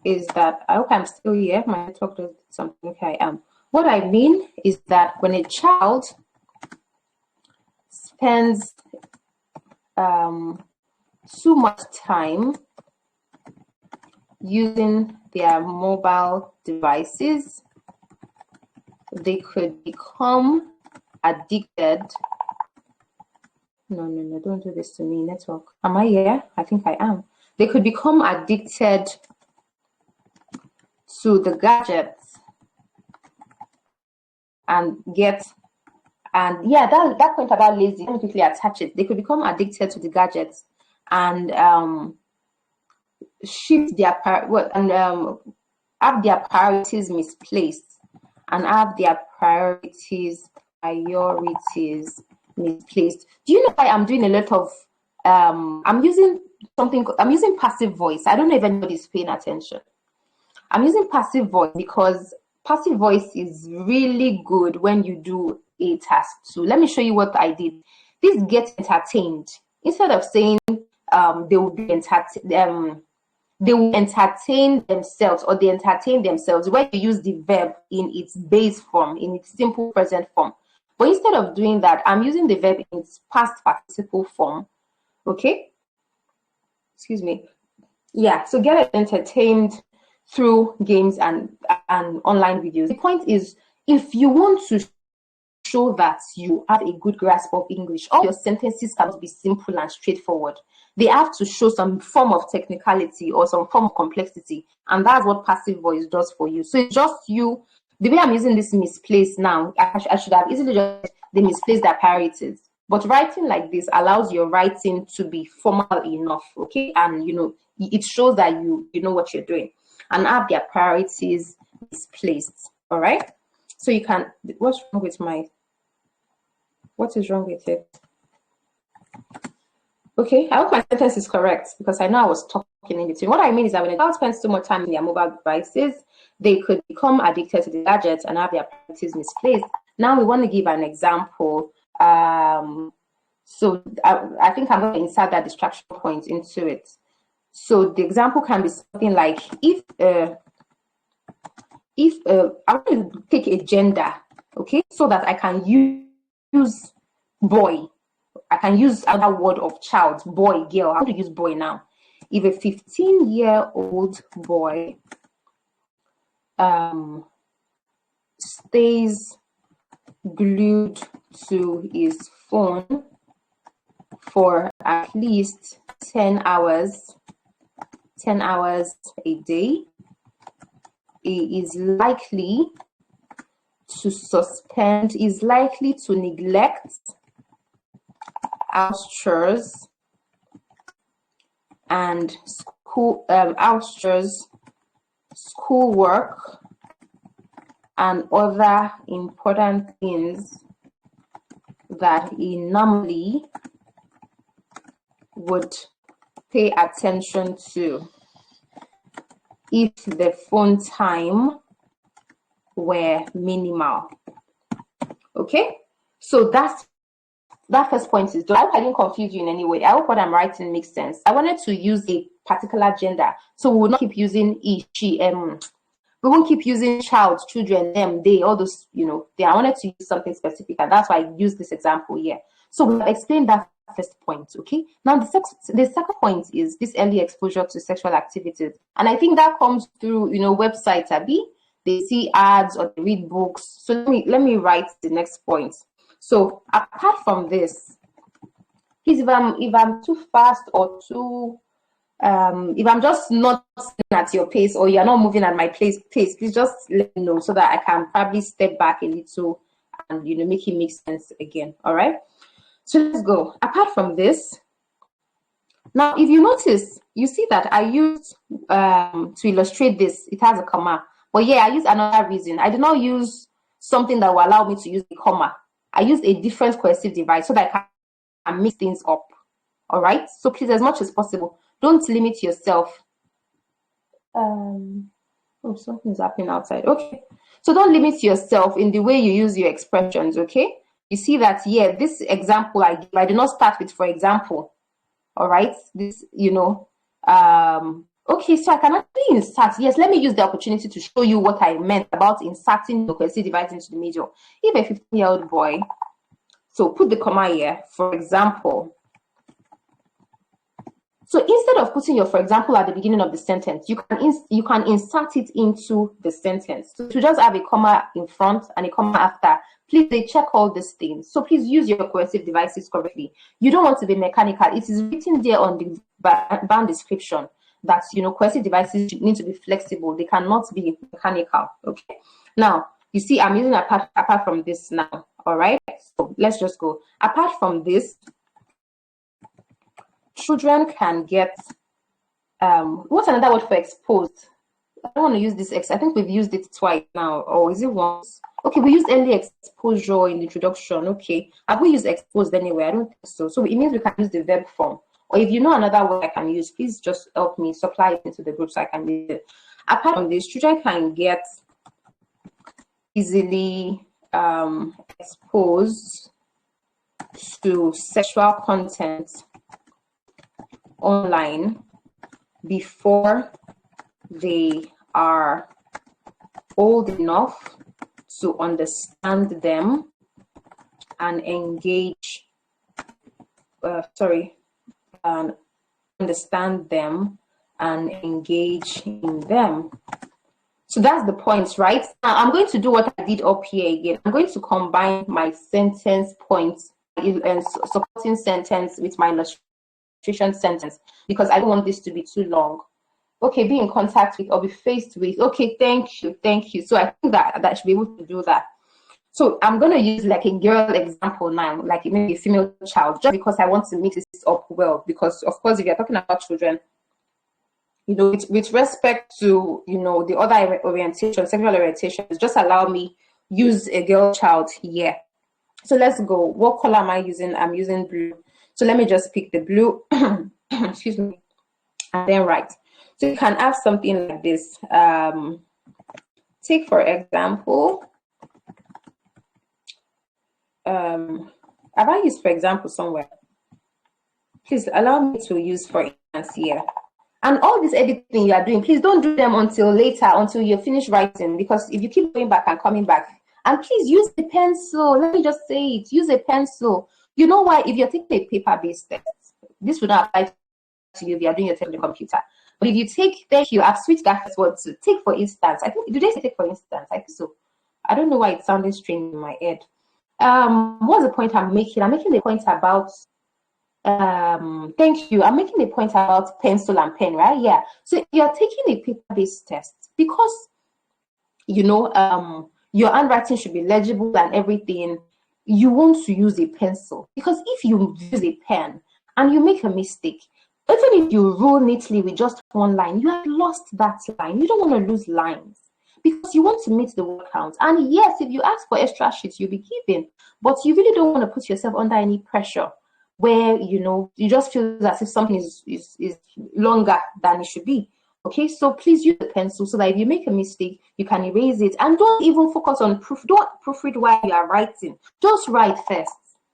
is that, I hope I'm still here. My network does something. Okay, I am. What I mean is that when a child spends too much time using their mobile devices, they could become addicted. No, don't do this to me, network. Am I here? I think I am. They could become addicted to the gadgets and yeah, that point about lazy, let me quickly attach it. They could become addicted to the gadgets and shift their have their priorities misplaced and have their priorities misplaced. Do you know why I'm doing a lot of I'm using passive voice. I don't know if anybody's paying attention. I'm using passive voice because passive voice is really good when you do a task. So let me show you what I did. This get entertained. Instead of saying they will entertain themselves or they entertain themselves, when you use the verb in its base form, in its simple present form. But instead of doing that, I'm using the verb in its past participle form. Okay? Excuse me. Yeah, so get entertained through games and online videos. The point is, if you want to show that you have a good grasp of English, all your sentences cannot be simple and straightforward. They have to show some form of technicality or some form of complexity, and that's what passive voice does for you. So it's just you. The way I'm using this misplaced now, I should have easily just the misplaced their priorities. But writing like this allows your writing to be formal enough, okay? And it shows that you know what you're doing, and have their priorities misplaced. All right. So you can. What's wrong with my? What is wrong with it? Okay, I hope my sentence is correct, because I know I was talking in between. What I mean is that when a child spends too much time in their mobile devices, they could become addicted to the gadgets and have their priorities misplaced. Now we want to give an example. So I think I'm going to insert that distraction point into it. So the example can be something like, if I want to take a gender, okay, so that I can use boy. I can use another word of child, boy, girl. I want to use boy now. If a 15-year-old boy stays glued to his phone for at least 10 hours a day, he is likely to neglect house chores and schoolwork, and other important things that he normally would pay attention to if the phone time were minimal. Okay, so that first point is done. I hope I didn't confuse you in any way. I hope what I'm writing makes sense. I wanted to use a particular gender, so we will not keep using he, she, we won't keep using child, children, them, they, all those, they. I wanted to use something specific, and that's why I used this example here. So we have explained that first point, okay? Now the second point is this early exposure to sexual activities, and I think that comes through, websites, Abby. They see ads or they read books. So let me write the next point. So apart from this, please, if I'm too fast or too if I'm just not at your pace, or you're not moving at my pace, please just let me know, so that I can probably step back a little and make it make sense again. All right, so let's go. Apart from this, now if you notice, you see that I used to illustrate this, it has a comma, but yeah, I used another reason. I did not use something that will allow me to use a comma. I used a different coercive device so that I can mix things up. All right, so please, as much as possible, don't limit yourself. Oh, something's happening outside. Okay, so don't limit yourself in the way you use your expressions. Okay, you see that, yeah, this example I give, I did not start with for example. All right, this, okay, so I can actually insert. Yes, let me use the opportunity to show you what I meant about inserting the coercive device into the major. If a 15-year-old boy, so put the comma here, for example. So instead of putting your for example at the beginning of the sentence, you can insert it into the sentence. So to just have a comma in front and a comma after, please, they check all these things. So please use your coercive devices correctly. You don't want to be mechanical. It is written there on the band description that coercive devices need to be flexible. They cannot be mechanical. Okay. Now you see, I'm using apart from this now. All right. So let's just go. Apart from this, children can get what's another word for exposed? I don't want to use this I think we've used it twice now, or is it once? Okay, we used early exposure in the introduction. Okay, have we used exposed anyway? I don't think so. So it means we can use the verb form, or if you know another word I can use, please just help me supply it into the group so I can use it. Apart from this, children can get easily exposed to sexual content online before they are old enough to understand them and engage understand them and engage in them. So that's the point, right? Now I'm going to do what I did up here again. I'm going to combine my sentence points and supporting sentence with my illustration sentence because I don't want this to be too long. Okay, be in contact with or be faced with. Okay, thank you, thank you. So I think that I should be able to do that. So I'm going to use like a girl example now, like maybe a female child, just because I want to mix this up well. Because of course, if you're talking about children, you know, with respect to, you know, the other orientation, sexual orientation, just allow me use a girl child here. So let's go. What color am I using? I'm using blue. So let me just pick the blue, excuse me, and then write. So you can have something like this. Take for example, have I used for example somewhere? Please allow me to use for instance here. And all this editing you are doing, please don't do them until later, until you finish writing, because if you keep going back and coming back, and please use a pencil. Let me just say it, use a pencil. You know why? If you're taking a paper-based test, this would not apply to you if you're doing your test on the computer. But if you take, thank you, I've switched that first word to take for instance. I think, do they say take for instance? I think so. I don't know why it sounded strange in my head. What's the point I'm making? I'm making the point about thank you. I'm making a point about pencil and pen, right? Yeah. So you're taking a paper-based test because, you know, your handwriting should be legible and everything. You want to use a pencil because if you use a pen and you make a mistake, even if you rule neatly with just one line, you have lost that line. You don't want to lose lines because you want to meet the word count. And yes, if you ask for extra sheets, you'll be given, but you really don't want to put yourself under any pressure where, you know, you just feel as if something is longer than it should be. Okay, so please use the pencil so that if you make a mistake, you can erase it. And don't even focus on proof. Don't proofread while you are writing. Just write first.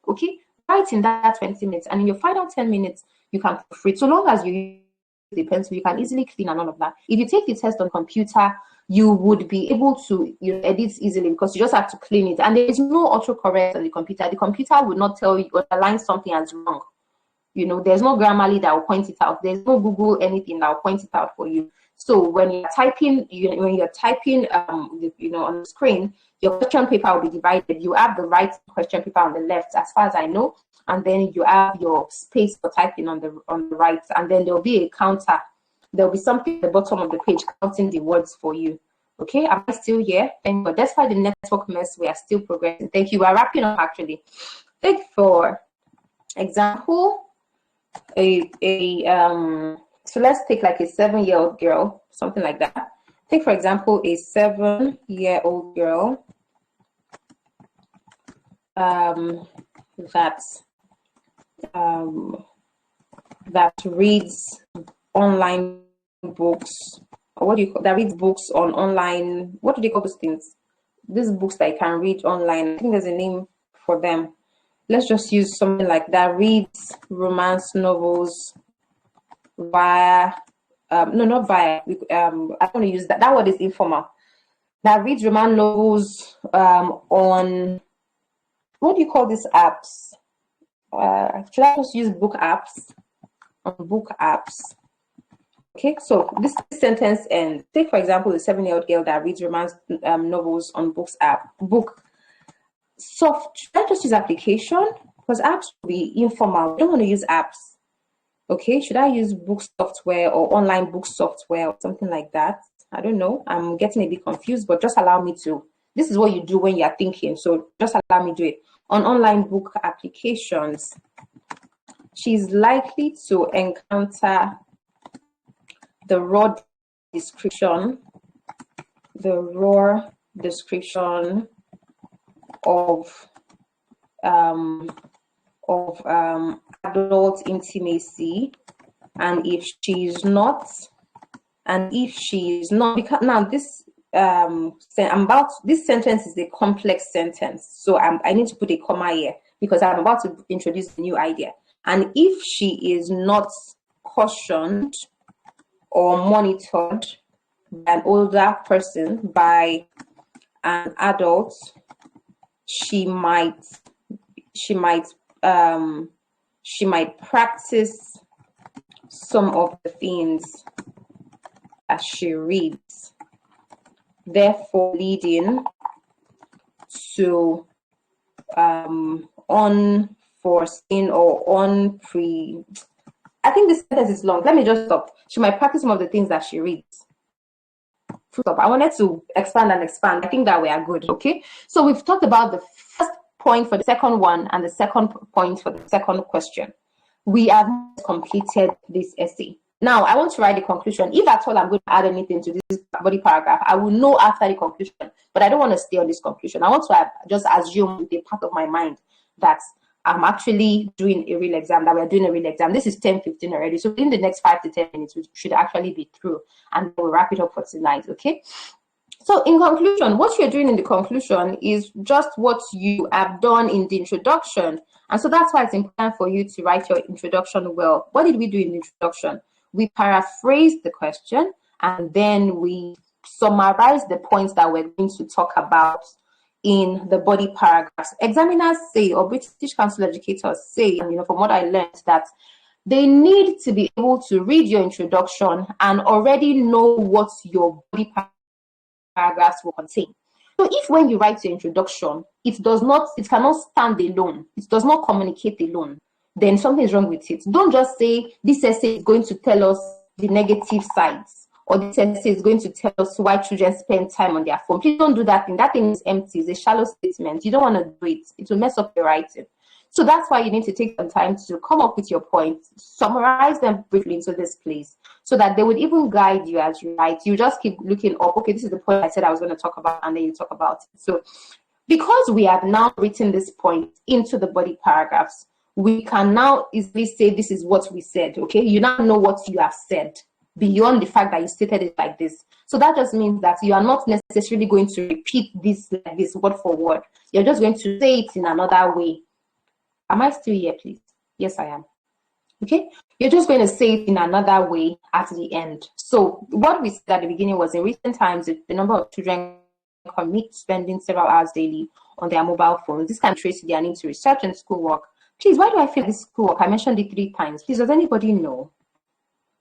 Okay, write in that 20 minutes, and in your final 10 minutes, you can proofread. So long as you use the pencil, you can easily clean and all of that. If you take the test on computer, you would be able to, you know, edit easily because you just have to clean it. And there is no autocorrect on the computer. The computer will not tell you, underline something as wrong. You know, there's no Grammarly that will point it out. There's no Google anything that will point it out for you. So when you're typing, when you're typing, you know, on the screen, your question paper will be divided. You have the right question paper on the left, as far as I know, and then you have your space for typing on the right, and then there will be a counter. There will be something at the bottom of the page counting the words for you. Okay, am I still here? Thank you. Despite the network mess, we are still progressing. Thank you. We're wrapping up actually. Take for example, so let's take like a 7-year-old girl, something like that. Take for example a 7-year-old girl that reads online books, or what do you call that, reads books on online, what do they call those things, these books that you can read online? I think there's a name for them. Let's just use something like that. Reads romance novels via no, not via, I want to use that word is informal. That reads romance novels on, what do you call these apps? Should I just use book apps? On book apps. Okay, so this sentence ends. Take for example the 7-year-old girl that reads romance novels on books app. Book soft. Should I just use application? Because apps will be informal. I don't want to use apps. Okay, should I use book software or online book software or something like that? I don't know. I'm getting a bit confused, but just allow me to. This is what you do when you're thinking. So just allow me to do it. On online book applications, she's likely to encounter the raw description of adult intimacy, and if she's not, because now this this sentence is a complex sentence, so I need to put a comma here because I'm about to introduce a new idea. And if she is not cautioned or monitored by an older person, by an adult, she might practice some of the things that she reads. therefore leading to unforeseen or I think this sentence is long. Let me just stop. She might practice some of the things that she reads. Stop. I wanted to expand and expand. I think that we are good. Okay. So we've talked about the first point for the second one and the second point for the second question. We have completed this essay. Now, I want to write the conclusion. If at all I'm going to add anything to this body paragraph, I will know after the conclusion, but I don't want to stay on this conclusion. I want to just assume with a part of my mind that I'm actually doing a real exam, that we're doing a real exam. This is 10:15 already. So in the next 5 to 10 minutes, we should actually be through, and we'll wrap it up for tonight, okay? So in conclusion, what you're doing in the conclusion is just what you have done in the introduction. And so that's why it's important for you to write your introduction well. What did we do in the introduction? We paraphrased the question, and then we summarized the points that we're going to talk about in the body paragraphs. Examiners say, or British Council educators say, and from what I learned, that they need to be able to read your introduction and already know what your body paragraphs will contain. So if when you write your introduction, it cannot stand alone, it does not communicate alone, then something is wrong with it. Don't just say this essay is going to tell us the negative sides, or this essay is going to tell us why children spend time on their phone. Please don't do that thing. That thing is empty. It's a shallow statement. You don't want to do it. It will mess up your writing. So that's why you need to take some time to come up with your points, summarize them briefly into this place, so that they would even guide you as you write. You just keep looking up, okay, this is the point I said I was going to talk about, and then you talk about it. So because we have now written this point into the body paragraphs, we can now easily say this is what we said, okay? You now know what you have said beyond the fact that you stated it like this. So that just means that you are not necessarily going to repeat this like this word for word. You're just going to say it in another way. Am I still here, please? Yes, I am. Okay, you're just going to say it in another way at the end. So what we said at the beginning was, in recent times, the number of children commit spending several hours daily on their mobile phones. This can trace their need to research and schoolwork. Please, why do I feel this schoolwork? I mentioned it 3 times. Please, does anybody know?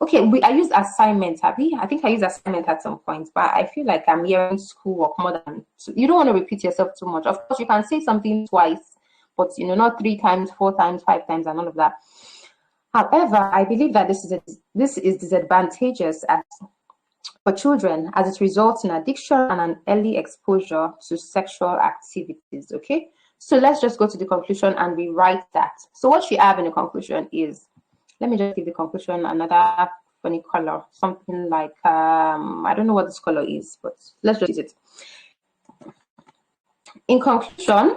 Okay, I used assignment, Abby. I think I used assignment at some point, but I feel like I'm hearing schoolwork more than... You don't want to repeat yourself too much. Of course, you can say something twice, but not 3 times, 4 times, 5 times, and all of that. However, I believe that this is disadvantageous for children, as it results in addiction and an early exposure to sexual activities. Okay, so let's just go to the conclusion and rewrite that. So what you have in the conclusion is, let me just give the conclusion another funny color, something like I don't know what this color is, but let's just use it. In conclusion,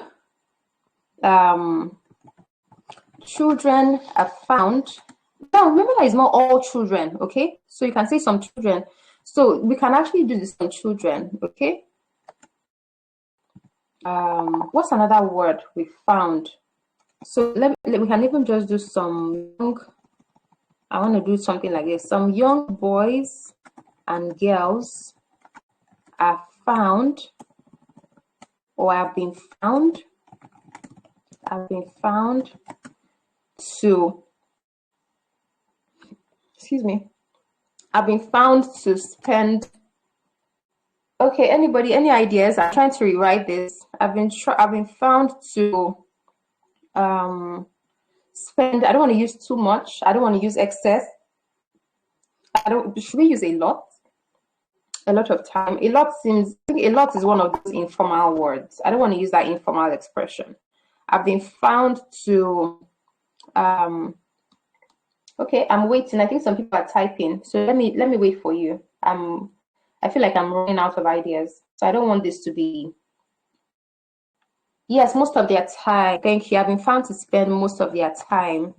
children are found. Now remember that it's not all children, okay? So you can say some children. So we can actually do this on children, okay? What's another word we found? So we can even just do some young. I want to do something like this. Some young boys and girls are found, or have been found to, have been found to spend. Okay, anybody, any ideas? I'm trying to rewrite this. I've been found to spend. I don't want to use too much. I don't want to use excess. Should we use a lot? A lot of time. A lot is one of those informal words. I don't want to use that informal expression. I've been found to okay, I'm waiting. I think some people are typing. So let me wait for you. I feel like I'm running out of ideas. So I don't want this to be... Yes, most of their time. Thank you. I've been found to spend most of their time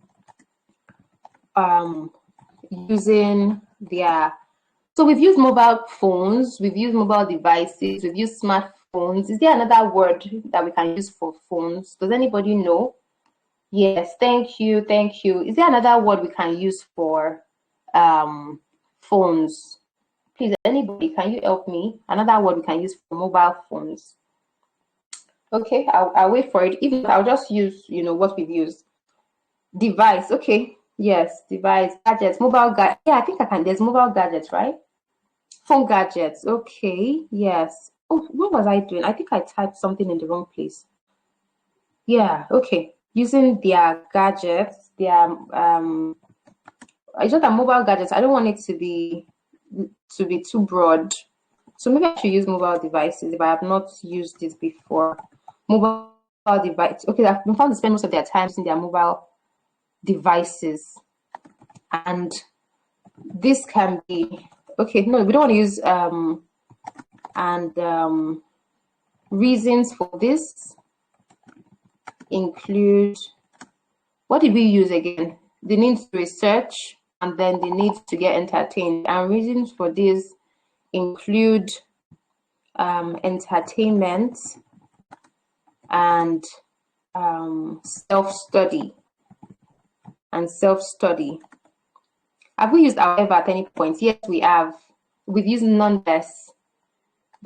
using their... So we've used mobile phones, we've used mobile devices, we've used smartphones. Is there another word that we can use for phones? Does anybody know? Yes, thank you. Is there another word we can use for phones? Please, anybody, can you help me? Another word we can use for mobile phones. Okay, I'll wait for it. Even I'll just use, what we've used. Device, okay. Yes, device, gadgets, mobile gadgets. Yeah, I think I can. There's mobile gadgets, right? Phone gadgets. Okay, yes. Oh, what was I doing? I think I typed something in the wrong place. Yeah, okay. Using their gadgets, their it's just a mobile gadgets. I don't want it to be too broad. So maybe I should use mobile devices if I have not used it before. Mobile device. Okay, I've been found to spend most of their time in their mobile devices. And this can be okay, no, we don't want to use reasons for this include, what did we use again? The need to research and then the need to get entertained. And reasons for this include entertainment and self-study. Have we used however at any point? Yes, we have. We've used nonetheless.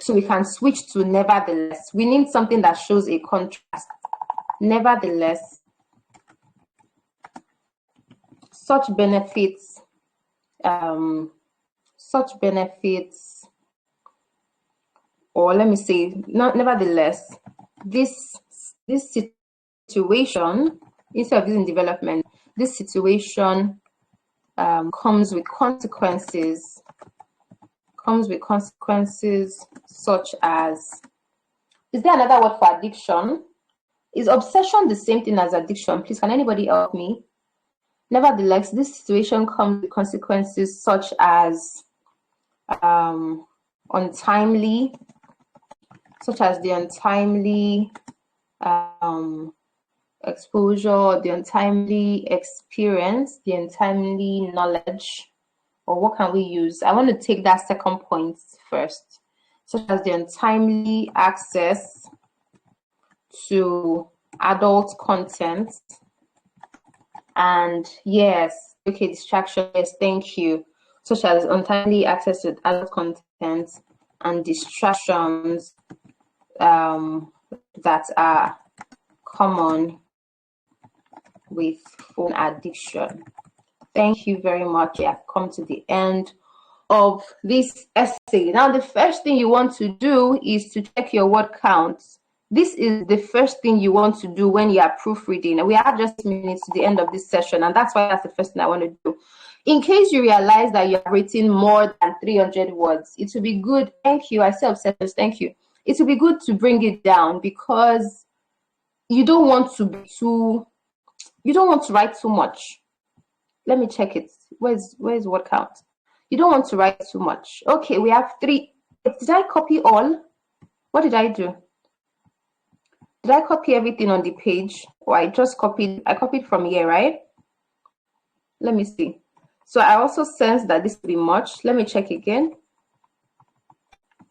So we can switch to nevertheless. We need something that shows a contrast. Nevertheless, such benefits, or let me say, nevertheless, this situation, instead of using development, this situation comes with consequences such as, is there another word for addiction? Is obsession the same thing as addiction? Please, can anybody help me? Nevertheless, this situation comes with consequences such as untimely, such as the untimely exposure, the untimely experience, the untimely knowledge, or what can we use? I want to take that second point first, such as the untimely access to adult content. And yes, okay, distraction, yes, thank you. Such as untimely access to adult content and distractions that are common with phone addiction. Thank you very much. I've come to the end of this essay. Now, the first thing you want to do is to check your word counts. This is the first thing you want to do when you are proofreading. We have just minutes to the end of this session, and that's why that's the first thing I want to do. In case you realize that you have written more than 300 words, it would be good. Thank you. I say obsessed. Thank you. It would be good to bring it down because you don't want to be too. You don't want to write too much. Let me check it. Where's word count? You don't want to write too much. Okay, we have 3. Did I copy all? What did I do? Did I copy everything on the page? Or I copied from here, right? Let me see. So I also sense that this will be much. Let me check again.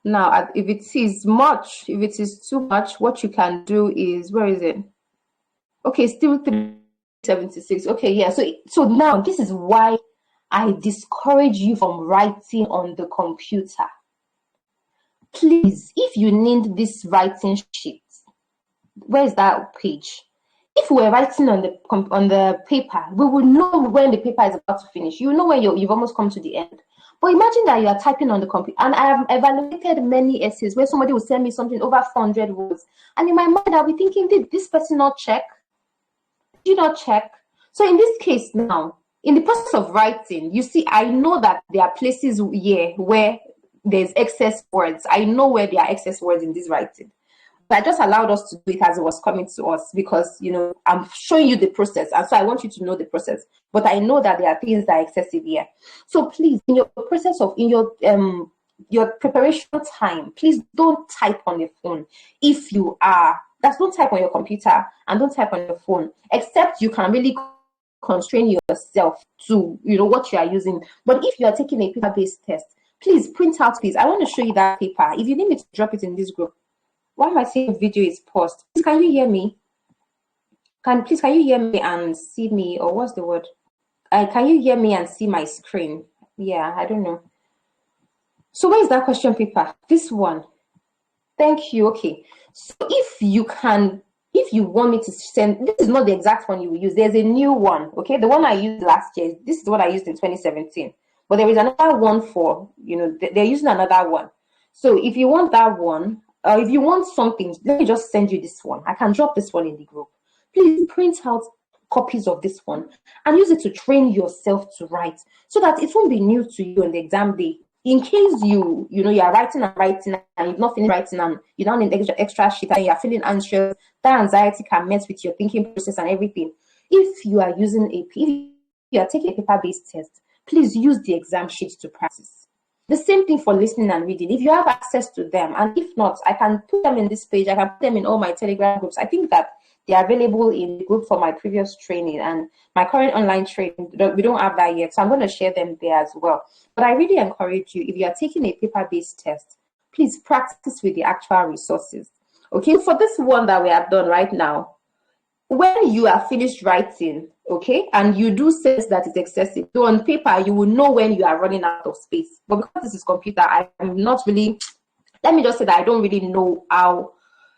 Now, if it is much, if it is too much, what you can do is, where is it? Okay, still 376. Okay, yeah. So now this is why I discourage you from writing on the computer. Please, if you need this writing sheet, where's that page? If we were writing on the paper, we would know when the paper is about to finish. You know when you've almost come to the end. But imagine that you are typing on the computer, and I have evaluated many essays where somebody will send me something over 400 words, and in my mind I'll be thinking, did this person not check? Did you not check? So in this case now, in the process of writing, you see, I know that there are places here where there's excess words. I know where there are excess words in this writing. But I just allowed us to do it as it was coming to us because, you know, I'm showing you the process. And so I want you to know the process. But I know that there are things that are excessive here. So please, in your process of, in your preparation time, please don't type on your phone. If you are, don't type on your computer and don't type on your phone, except you can really constrain yourself to, you know, what you are using. But if you are taking a paper-based test, please print out, please. I want to show you that paper. If you need me to drop it in this group. Why am I saying video is paused? Please, can you hear me? Can you hear me and see me? Or what's the word? Can you hear me and see my screen? Yeah, I don't know. So where is that question paper? This one. Thank you. Okay. So if you want me to send, this is not the exact one you will use. There's a new one. Okay. The one I used last year, this is what I used in 2017. but there is another one for, they're using another one. So if you want that one, if you want something, let me just send you this one. I can drop this one in the group. Please print out copies of this one and use it to train yourself to write, so that it won't be new to you on the exam day. In case you are writing and you've not finished writing and you don't need extra sheet and you're feeling anxious, that anxiety can mess with your thinking process and everything. If you are taking a paper-based test, please use the exam sheet to practice. The same thing for listening and reading. If you have access to them, and if not, I can put them in this page. I can put them in all my Telegram groups. I think that they are available in the group for my previous training and my current online training. We don't have that yet, so I'm going to share them there as well. But I really encourage you, if you are taking a paper-based test, please practice with the actual resources. Okay, for this one that we have done right now, when you are finished writing, okay, and you do sense that it's excessive, so on paper, you will know when you are running out of space. But because this is computer, I'm not really, let me just say that I don't really know how,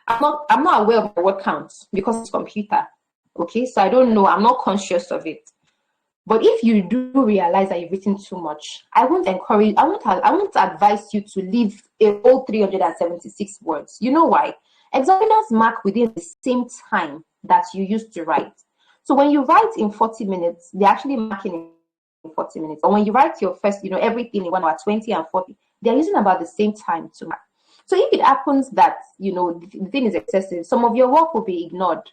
I'm not aware of what counts because it's computer, okay? So I don't know, I'm not conscious of it. But if you do realize that you've written too much, I won't advise you to leave a whole 376 words. You know why? Examiners mark within the same time that you used to write. So when you write in 40 minutes, they're actually marking in 40 minutes. Or when you write your first, everything in 1 hour, 20 and 40, they're using about the same time to mark. So if it happens that, the thing is excessive, some of your work will be ignored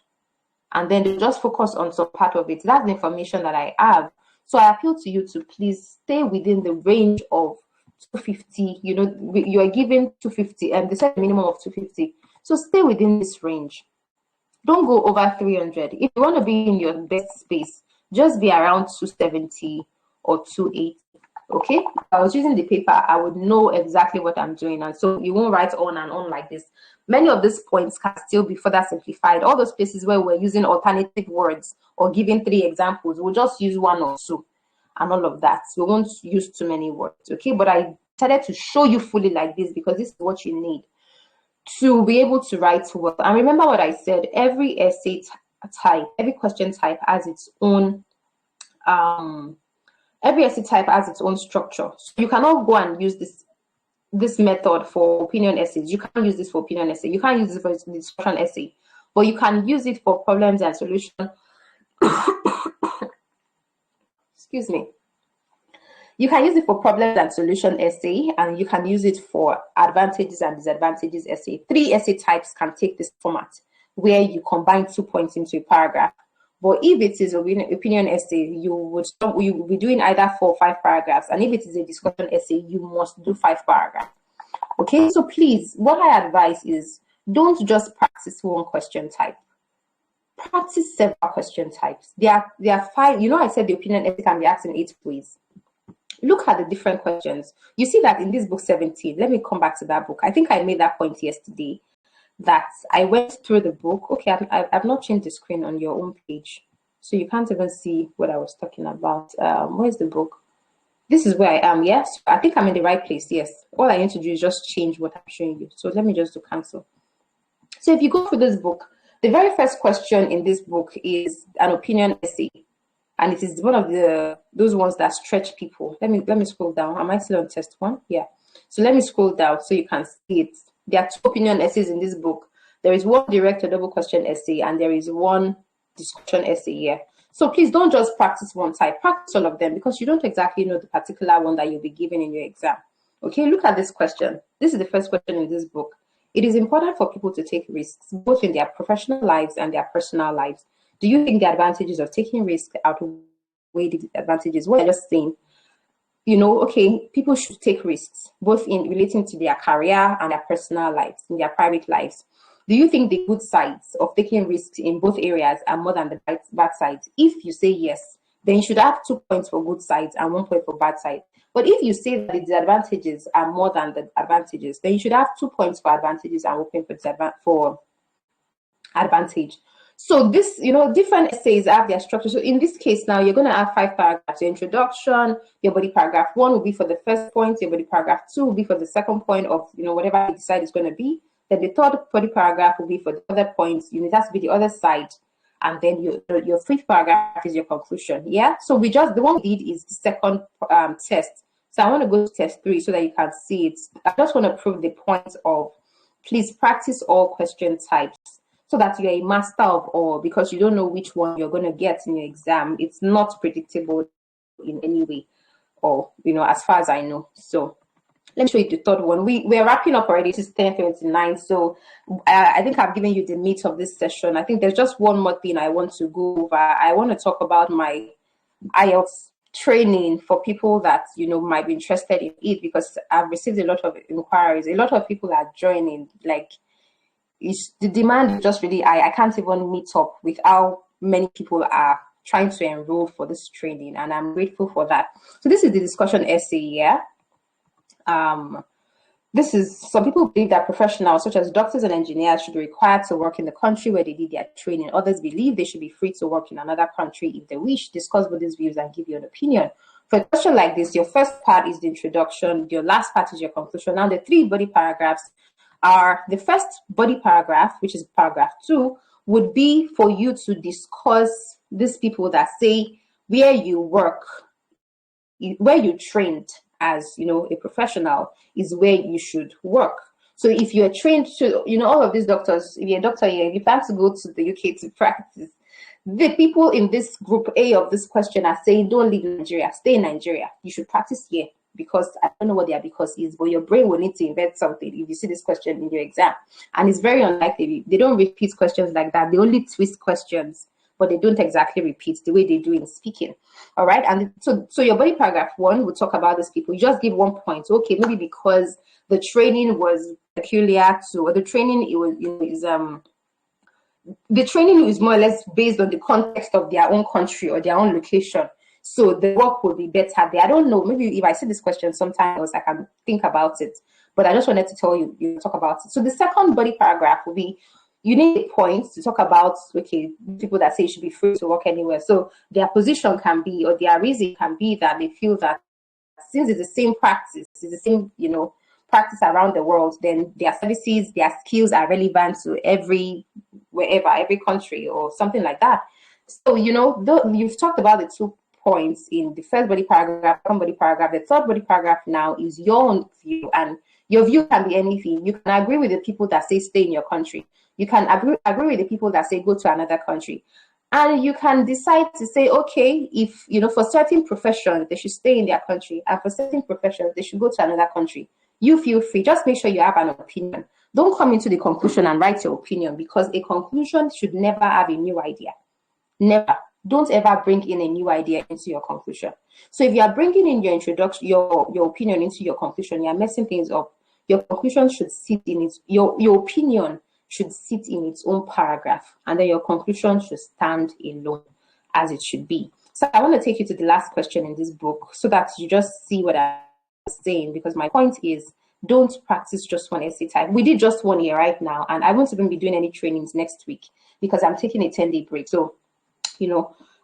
and then they'll just focus on some part of it. That's the information that I have. So I appeal to you to please stay within the range of 250. You are given 250 and they said a minimum of 250. So stay within this range. Don't go over 300. If you want to be in your best space, just be around 270 or 280. Okay, if I was using the paper, I would know exactly what I'm doing, and so you won't write on and on like this. Many of these points can still be further simplified. All those places where we're using alternative words or giving 3 examples, we'll just use 1 or 2 and all of that. We won't use too many words, okay? But I decided to show you fully like this because this is what you need to be able to write well. And remember what I said, every essay type, every question type has its own every essay type has its own structure. So you cannot go and use this method for opinion essays. You can't use this for opinion essay. You can't use it for discussion essay, but you can use it for problems and solution. Excuse me. You can use it for problems and solution essay, and you can use it for advantages and disadvantages essay. 3 essay types can take this format where you combine 2 points into a paragraph. But if it is an opinion essay, you will be doing either 4 or 5 paragraphs. And if it is a discussion essay, you must do 5 paragraphs. Okay, so please, what I advise is don't just practice one question type. Practice several question types. There are 5. I said the opinion essay can be asked in 8 ways. Look at the different questions. You see that in this book 17, let me come back to that book. I think I made that point yesterday, that I went through the book. Okay, I've not changed the screen on your own page, so you can't even see what I was talking about. Where's the book? This is where I am. Yes, I think I'm in the right place. Yes, all I need to do is just change what I'm showing you. So let me just do cancel. So if you go through this book, the very first question in this book is an opinion essay, and it is one of those ones that stretch people. Let me scroll down. Am I still on test 1? Yeah. So let me scroll down so you can see it. There are 2 opinion essays in this book. There is 1 direct or double question essay, and there is 1 discussion essay here. So please don't just practice one type. Practice all of them because you don't exactly know the particular one that you'll be given in your exam. Okay, look at this question. This is the first question in this book. It is important for people to take risks, both in their professional lives and their personal lives. Do you think the advantages of taking risks outweigh the disadvantages? Well, I'm just saying, okay, people should take risks, both in relating to their career and their personal lives, in their private lives. Do you think the good sides of taking risks in both areas are more than the bad sides? If you say yes, then you should have 2 points for good sides and 1 point for bad side. But if you say that the disadvantages are more than the advantages, then you should have 2 points for advantages and 1 point for advantage. So this, different essays have their structure. So in this case now, you're going to have 5 paragraphs. Your introduction, your body paragraph 1 will be for the first point, your body paragraph 2 will be for the second point of, whatever you decide is going to be. Then the third body paragraph will be for the other points. It has to be the other side. And then your 5th paragraph is your conclusion. Yeah. So the one we did is the second test. So I want to go to test 3 so that you can see it. I just want to prove the point of please practice all question types so that you're a master of all, because you don't know which one you're going to get in your exam. It's not predictable in any way, or, as far as I know. So let me show you the third one. We're wrapping up already. It's 10:29. So I think I've given you the meat of this session. I think there's just one more thing I want to go over. I want to talk about my IELTS training for people that, might be interested in it, because I've received a lot of inquiries. A lot of people are joining. Like, the demand is just really high. I can't even meet up with how many people are trying to enroll for this training, and I'm grateful for that. So this is the discussion essay here. This is, some people believe that professionals such as doctors and engineers should be required to work in the country where they did their training. Others believe they should be free to work in another country if they wish. Discuss both these views and give you an opinion. For a question like this, your first part is the introduction, your last part is your conclusion. Now the 3 body paragraphs are, the first body paragraph, which is paragraph 2, would be for you to discuss these people that say where you work, where you trained as a professional is where you should work. So if you're trained to, all of these doctors, if you're a doctor here, if you plan to go to the UK to practice, the people in this group A of this question are saying, don't leave Nigeria, stay in Nigeria. You should practice here, because I don't know what their because is, but your brain will need to invent something if you see this question in your exam. And it's very unlikely. They don't repeat questions like that. They only twist questions, but they don't exactly repeat the way they do in speaking. All right. And so your body paragraph 1 will talk about these people. You just give 1 point. Okay, maybe because the training was peculiar to, or the training the training is more or less based on the context of their own country or their own location. So the work will be better there. I don't know. Maybe if I see this question sometimes I can think about it. But I just wanted to tell you, talk about it. So the second body paragraph will be, you need a point to talk about, okay, people that say you should be free to work anywhere. So their position can be, or their reason can be that they feel that since it's the same practice, it's the same, practice around the world, then their services, their skills are relevant to every country or something like that. So, you've talked about the 2 points in the first body paragraph, second body paragraph. The third body paragraph now is your own view, and your view can be anything. You can agree with the people that say stay in your country. You can agree with the people that say go to another country. And you can decide to say, okay, if, for certain professions, they should stay in their country, and for certain professions, they should go to another country. You feel free. Just make sure you have an opinion. Don't come into the conclusion and write your opinion, because a conclusion should never have a new idea. Never. Don't ever bring in a new idea into your conclusion. So if you are bringing in your introduction, your opinion into your conclusion, you are messing things up. Your conclusion should sit in its, your opinion should sit in its own paragraph, and then your conclusion should stand alone as it should be. So I want to take you to the last question in this book so that you just see what I'm saying, because my point is, don't practice just one essay type. We did just 1 year right now, and I won't even be doing any trainings next week because I'm taking a 10-day break. So,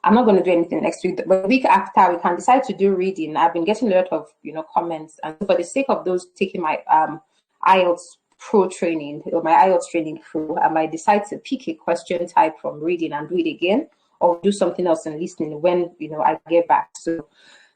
I'm not going to do anything next week, but the week after we can decide to do reading. I've been getting a lot of, comments, and for the sake of those taking my IELTS Pro training or my IELTS training pro, I might decide to pick a question type from reading and do it again, or do something else and listening when, I get back. So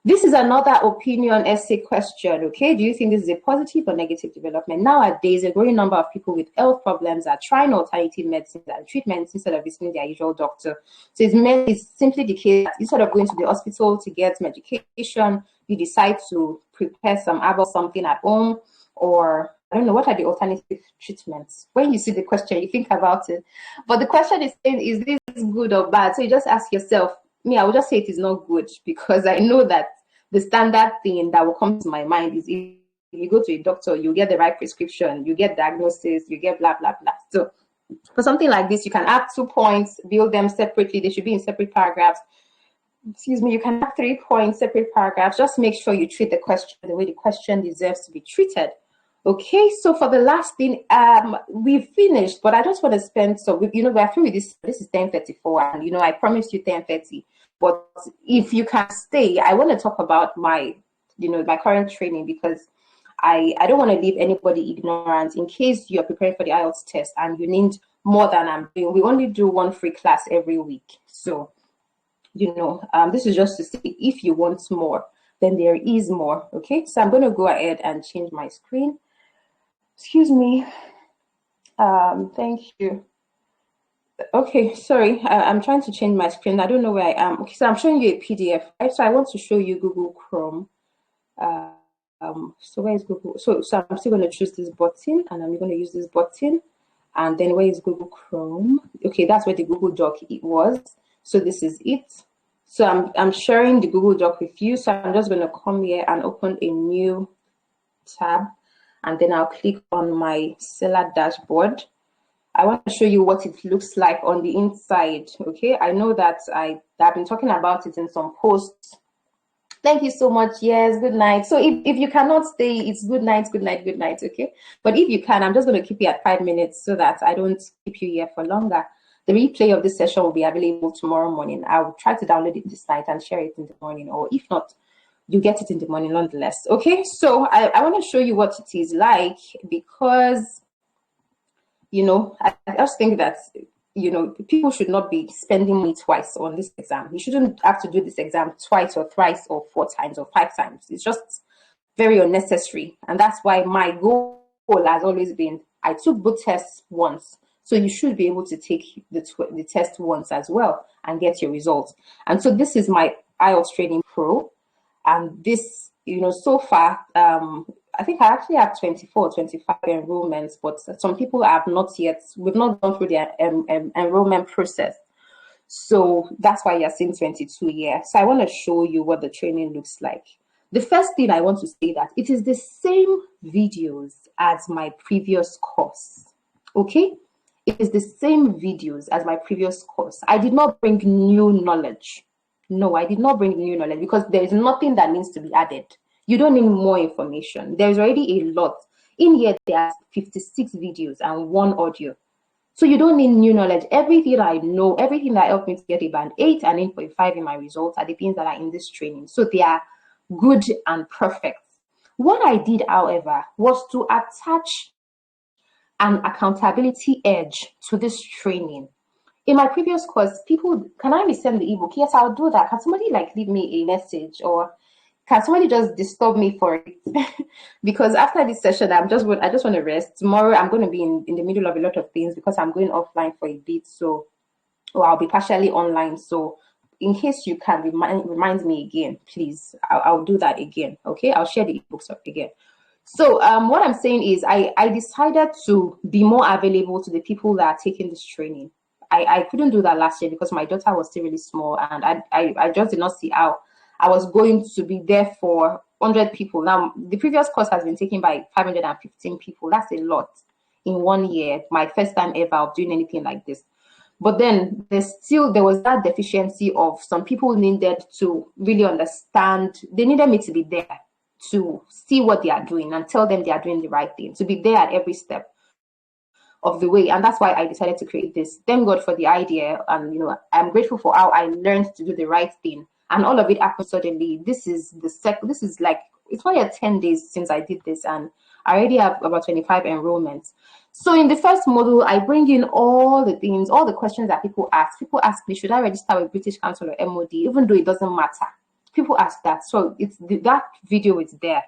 this is another opinion essay question, okay? Do you think this is a positive or negative development? Nowadays, a growing number of people with health problems are trying alternative medicines and treatments instead of visiting their usual doctor. So it's simply the case that instead of going to the hospital to get medication, you decide to prepare some herbal something at home, or I don't know, what are the alternative treatments? When you see the question, you think about it. But the question is saying, is this good or bad? So you just ask yourself. I would just say it is not good, because I know that the standard thing that will come to my mind is, if you go to a doctor, you get the right prescription, you get diagnosis, you get blah, blah, blah. So for something like this, you can add 2 points, build them separately. They should be in separate paragraphs. Excuse me, you can have 3 points, separate paragraphs. Just make sure you treat the question the way the question deserves to be treated. Okay, so for the last thing, we've finished, but I just want to spend, so we're through with this. This is 10:34, and I promised you 10:30. But if you can stay, I want to talk about my, my current training, because I don't want to leave anybody ignorant in case you're preparing for the IELTS test and you need more than I'm doing. We only do 1 free class every week. So, this is just to see if you want more. then there is more. Okay, so I'm going to go ahead and change my screen. Excuse me. Thank you. Okay, sorry, I'm trying to change my screen. I don't know where I am. Okay, so I'm showing you a PDF, right? So I want to show you Google Chrome. So where is Google? So I'm still going to choose this button, and I'm going to use this button. And then where is Google Chrome? Okay, that's where the Google Doc it was. So this is it. So I'm sharing the Google Doc with you. So I'm just going to come here and open a new tab, and then I'll click on my seller dashboard. I want to show you what it looks like on the inside. Okay, I know that I've been talking about it in some posts. Thank you so much. Yes, good night. So if you cannot stay, it's good night, good night, good night. Okay, but if you can, I'm just going to keep you at 5 minutes so that I don't keep you here for longer. The replay of this session will be available tomorrow morning. I'll try to download it this night and share it in the morning, or if not, you get it in the morning nonetheless. Okay, so I want to show you what it is like, because you know, I just think that, you know, people should not be spending money twice on this exam. You shouldn't have to do this exam twice or thrice or 4 times or 5 times. It's just very unnecessary. And that's why my goal has always been, I took both tests once. So you should be able to take the test once as well and get your results. And so this is my IELTS Training Pro. And this, you know, so far, I think I actually have 24, 25 enrollments, but some people have not yet, we've not gone through their enrollment process. So that's why you're seeing 22 here. So I want to show you what the training looks like. The first thing I want to say that it is the same videos as my previous course. Okay? It is the same videos as my previous course. I did not bring new knowledge. No, I did not bring new knowledge, because there is nothing that needs to be added. You don't need more information. There's already a lot. In here, there are 56 videos and 1 audio. So you don't need new knowledge. Everything I know, everything that helped me to get a band 8 and 8.5 in my results are the things that are in this training. So they are good and perfect. What I did, however, was to attach an accountability edge to this training. In my previous course, people, can I resend the ebook? Yes, I'll do that. Can somebody like leave me a message, or can somebody just disturb me for it? Because after this session, I just want to rest. Tomorrow, I'm going to be in the middle of a lot of things because I'm going offline for a bit. So, or I'll be partially online. So, in case you can remind me again, please, I'll do that again. Okay, I'll share the ebooks up again. So, what I'm saying is, I decided to be more available to the people that are taking this training. I couldn't do that last year because my daughter was still really small, and I just did not see how I was going to be there for 100 people. Now, the previous course has been taken by 515 people. That's a lot in 1 year. My first time ever of doing anything like this. But then there was that deficiency of some people needed to really understand. They needed me to be there to see what they are doing and tell them they are doing the right thing, to be there at every step of the way. And that's why I decided to create this. Thank God for the idea. And, you know, I'm grateful for how I learned to do the right thing. And all of it happened suddenly. This is like, it's probably 10 days since I did this, and I already have about 25 enrollments. So in the first module, I bring in all the things, all the questions that people ask. People ask me, should I register with British Council or MOD, even though it doesn't matter. People ask that. So that video is there.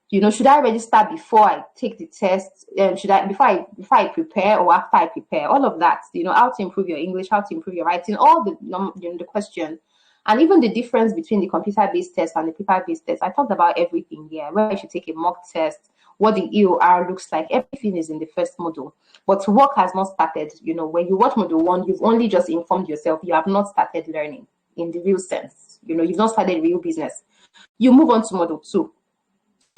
You know, should I register before I take the test? Should I before I prepare, or after I prepare? All of that, you know, how to improve your English, how to improve your writing, all the, you know, the question, and even the difference between the computer-based test and the paper-based test. I talked about everything here. Where I should take a mock test, what the EOR looks like. Everything is in the first module, but work has not started. You know, when you watch module 1, you've only just informed yourself. You have not started learning in the real sense. You know, you've not started real business. You move on to module 2.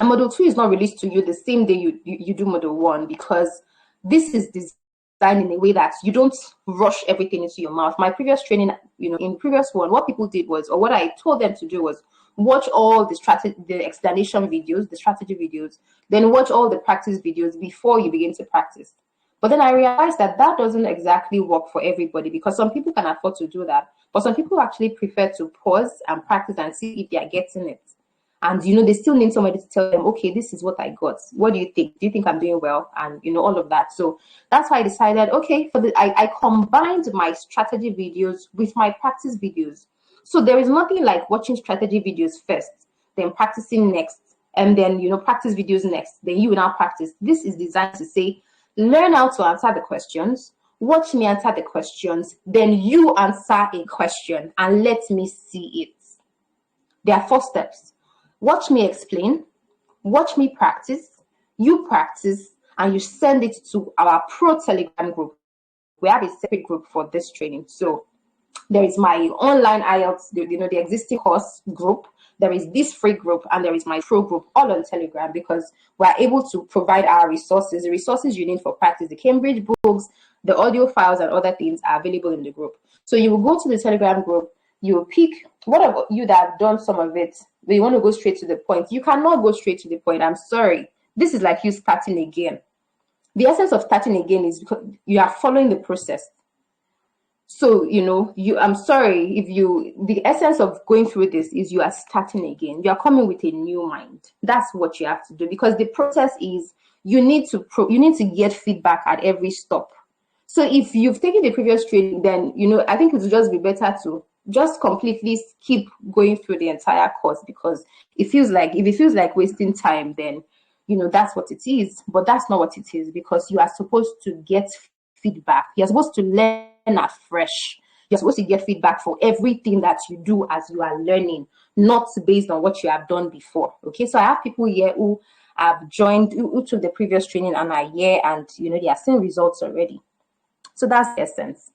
And module 2 is not released to you the same day you do module 1, because this is designed in a way that you don't rush everything into your mouth. My previous training, you know, in previous one, what people did was, or what I told them to do was, watch all the explanation videos, the strategy videos, then watch all the practice videos before you begin to practice. But then I realized that doesn't exactly work for everybody, because some people can afford to do that, but some people actually prefer to pause and practice and see if they are getting it. And, you know, they still need somebody to tell them, okay, this is what I got. What do you think? Do you think I'm doing well? And, you know, all of that. So that's why I decided, okay, I combined my strategy videos with my practice videos. So there is nothing like watching strategy videos first, then practicing next, and then, practice videos next. Then you will now practice. This is designed to say, learn how to answer the questions, watch me answer the questions, then you answer a question and let me see it. There are 4 steps. Watch me explain, watch me practice, you practice, and you send it to our pro Telegram group. We have a separate group for this training. So there is my online IELTS, the existing course group. There is this free group, and there is my pro group, all on Telegram, because we're able to provide our resources, the resources you need for practice. The Cambridge books, the audio files, and other things are available in the group. So you will go to the Telegram group, you will pick, what about you that have done some of it, but you want to go straight to the point? You cannot go straight to the point. I'm sorry. This is like you starting again. The essence of starting again is because you are following the process. So, I'm sorry if the essence of going through this is you are starting again. You are coming with a new mind. That's what you have to do, because the process is you need to get feedback at every stop. So if you've taken the previous training, then, I think it would just be better to just completely keep going through the entire course, because if it feels like wasting time, then, that's what it is. But that's not what it is, because you are supposed to get feedback. You're supposed to learn afresh. You're supposed to get feedback for everything that you do as you are learning, not based on what you have done before. Okay, so I have people here who have joined, who took the previous training and are here, and they are seeing results already. So that's the essence.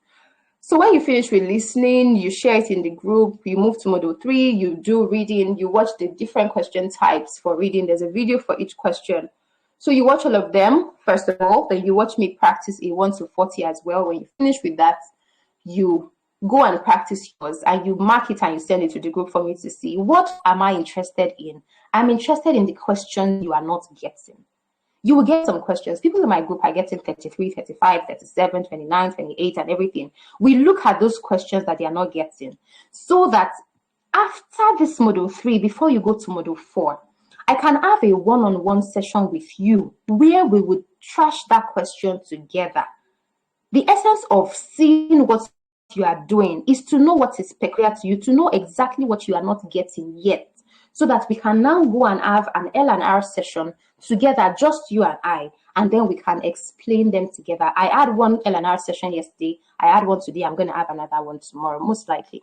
So when you finish with listening, you share it in the group, you move to module 3, you do reading, you watch the different question types for reading. There's a video for each question. So you watch all of them, first of all, then you watch me practice a 1 to 40 as well. When you finish with that, you go and practice yours, and you mark it and you send it to the group for me to see. What am I interested in? I'm interested in the question you are not getting. You will get some questions. People in my group are getting 33, 35, 37, 29, 28, and everything. We look at those questions that they are not getting, so that after this module 3, before you go to module 4, I can have a one-on-one session with you where we would trash that question together. The essence of seeing what you are doing is to know what is peculiar to you, to know exactly what you are not getting yet, so that we can now go and have an L&R session together, just you and I, and then we can explain them together. I had one L&R session yesterday. I had one today. I'm going to have another one tomorrow, most likely.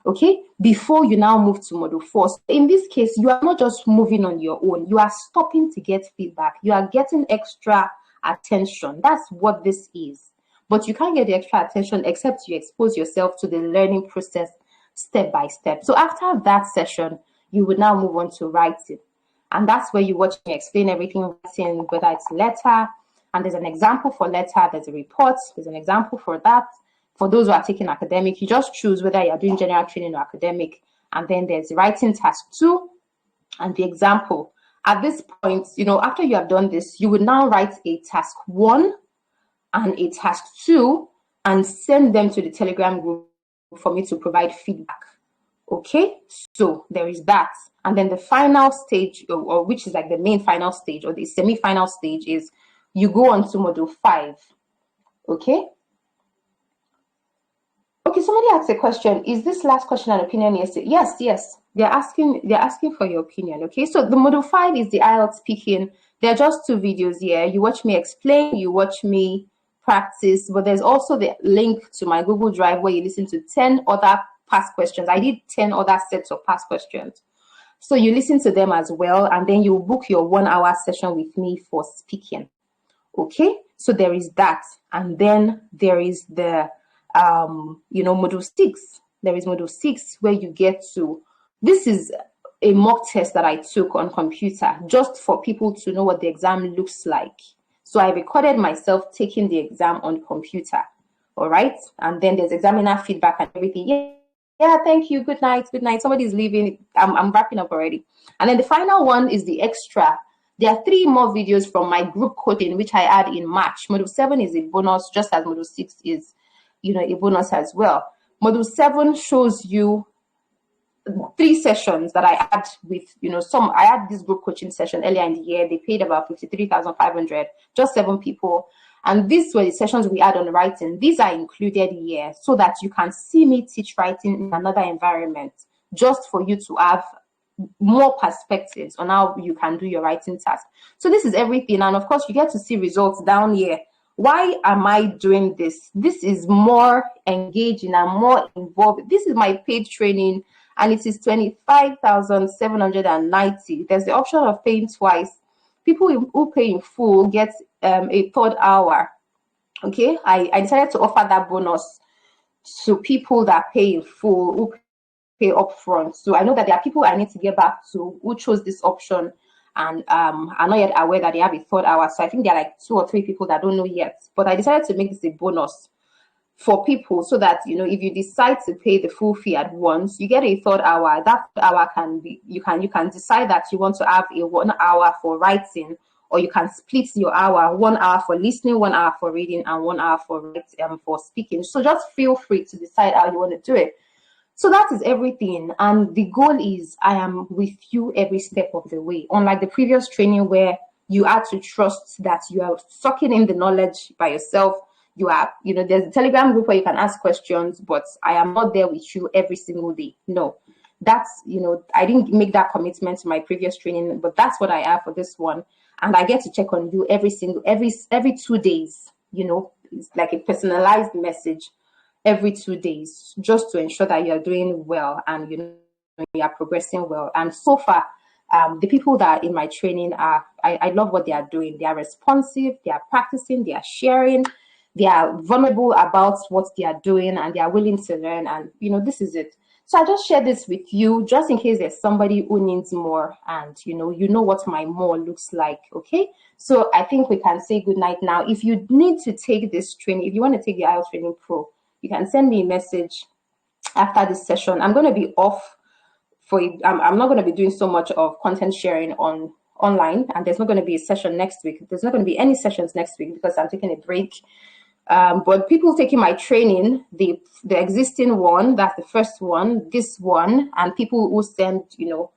Okay, before you now move to module 4. So in this case, you are not just moving on your own. You are stopping to get feedback. You are getting extra attention. That's what this is. But you can't get the extra attention except you expose yourself to the learning process step by step. So after that session, you would now move on to writing. And that's where you watch me explain everything, whether it's letter, and there's an example for letter, there's a report, there's an example for that. For those who are taking academic, you just choose whether you're doing general training or academic. And then there's writing task 2 and the example. At this point, after you have done this, you would now write a task 1 and a task 2 and send them to the Telegram group for me to provide feedback. Okay, so there is that. And then the final stage, or which is like the main final stage or the semi-final stage, is you go on to module 5. Okay. Okay, somebody asked a question. Is this last question an opinion? Yes. They're asking for your opinion. Okay, so the module 5 is the IELTS speaking. There are just 2 videos here. You watch me explain, you watch me practice, but there's also the link to my Google Drive where you listen to 10 other past questions. I did 10 other sets of past questions. So you listen to them as well, and then you book your 1-hour session with me for speaking. Okay, so there is that. And then there is the module 6. There is module 6 where you get to, this is a mock test that I took on computer just for people to know what the exam looks like. So I recorded myself taking the exam on computer. All right. And then there's examiner feedback and everything. Yeah, thank you. Good night. Good night. Somebody's leaving. I'm wrapping up already. And then the final one is the extra. There are 3 more videos from my group coaching, which I had in March. Module 7 is a bonus, just as module 6 is, a bonus as well. Module 7 shows you 3 sessions that I had with, I had this group coaching session earlier in the year. They paid about 53,500, just 7 people. And these were the sessions we had on writing. These are included here so that you can see me teach writing in another environment, just for you to have more perspectives on how you can do your writing task. So this is everything. And of course, you get to see results down here. Why am I doing this? This is more engaging and more involved. This is my paid training, and it is 25,790. There's the option of paying twice. People who pay in full get a third hour. Okay, I decided to offer that bonus to people that pay in full, who pay upfront. So I know that there are people I need to get back to who chose this option and are not yet aware that they have a third hour. So I think there are like 2 or 3 people that don't know yet. But I decided to make this a bonus for people so that, you know, if you decide to pay the full fee at once, you get a third hour. That hour can be, you can decide that you want to have a 1 hour for writing, or you can split your hour, 1 hour for listening, 1 hour for reading, and 1 hour for speaking. So just feel free to decide how you want to do it. So that is everything. And the goal is I am with you every step of the way. Unlike the previous training where you had to trust that you are sucking in the knowledge by yourself. You are, you know, there's a Telegram group where you can ask questions, but I am not there with you every single day. No, that's, you know, I didn't make that commitment to my previous training, but that's what I have for this one. And I get to check on you every 2 days. You know, it's like a personalized message every 2 days, just to ensure that you're doing well and, you know, you are progressing well. And so far, the people that are in my training are, I love what they are doing. They are responsive, they are practicing, they are sharing, they are vulnerable about what they are doing, and they are willing to learn. And, you know, this is it. So I just share this with you just in case there's somebody who needs more, and, you know what my more looks like. Okay. So I think we can say good night now. If you need to take this training, if you want to take the IELTS Training Pro, you can send me a message after this session. I'm going to be off for, I'm not going to be doing so much of content sharing online, and there's not going to be a session next week. There's not going to be any sessions next week because I'm taking a break. But people taking my training, the existing one, that's the first one, this one, and people who send, you know,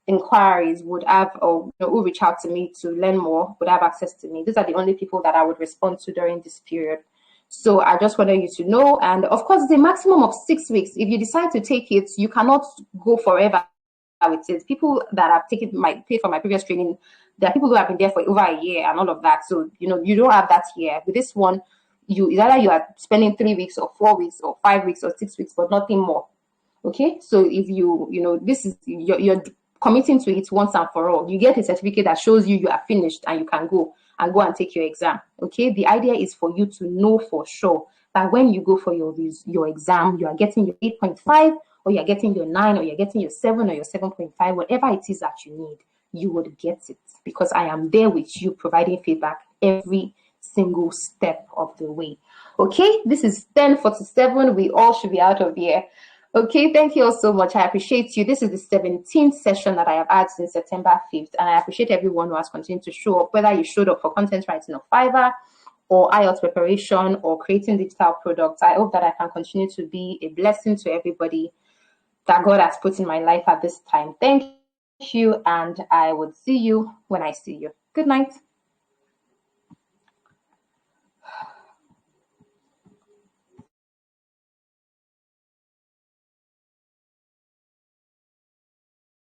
inquiries would have, or, you know, who reach out to me to learn more would have access to me. These are the only people that I would respond to during this period. So I just wanted you to know. And of course, the maximum of 6 weeks. If you decide to take it, you cannot go forever with it. People that have taken paid for my previous training, there are people who have been there for over a year and all of that. So, you know, you don't have that here. With this one, either you are spending 3 weeks or 4 weeks or 5 weeks or 6 weeks, but nothing more. Okay. So if you know, this is, you're committing to it once and for all. You get a certificate that shows you are finished and you can go and take your exam. Okay. The idea is for you to know for sure that when you go for your exam, you are getting your 8.5, or you're getting your 9, or you're getting your 7 or your 7.5, whatever it is that you need, you would get it, because I am there with you providing feedback every single step of the way. Okay, this is 10:47. We all should be out of here. Okay, thank you all so much. I appreciate you. This is the 17th session that I have had since September 5th, and I appreciate everyone who has continued to show up, whether you showed up for content writing or Fiverr, or IELTS preparation, or creating digital products. I hope that I can continue to be a blessing to everybody that God has put in my life at this time. Thank you, and I will see you when I see you. Good night.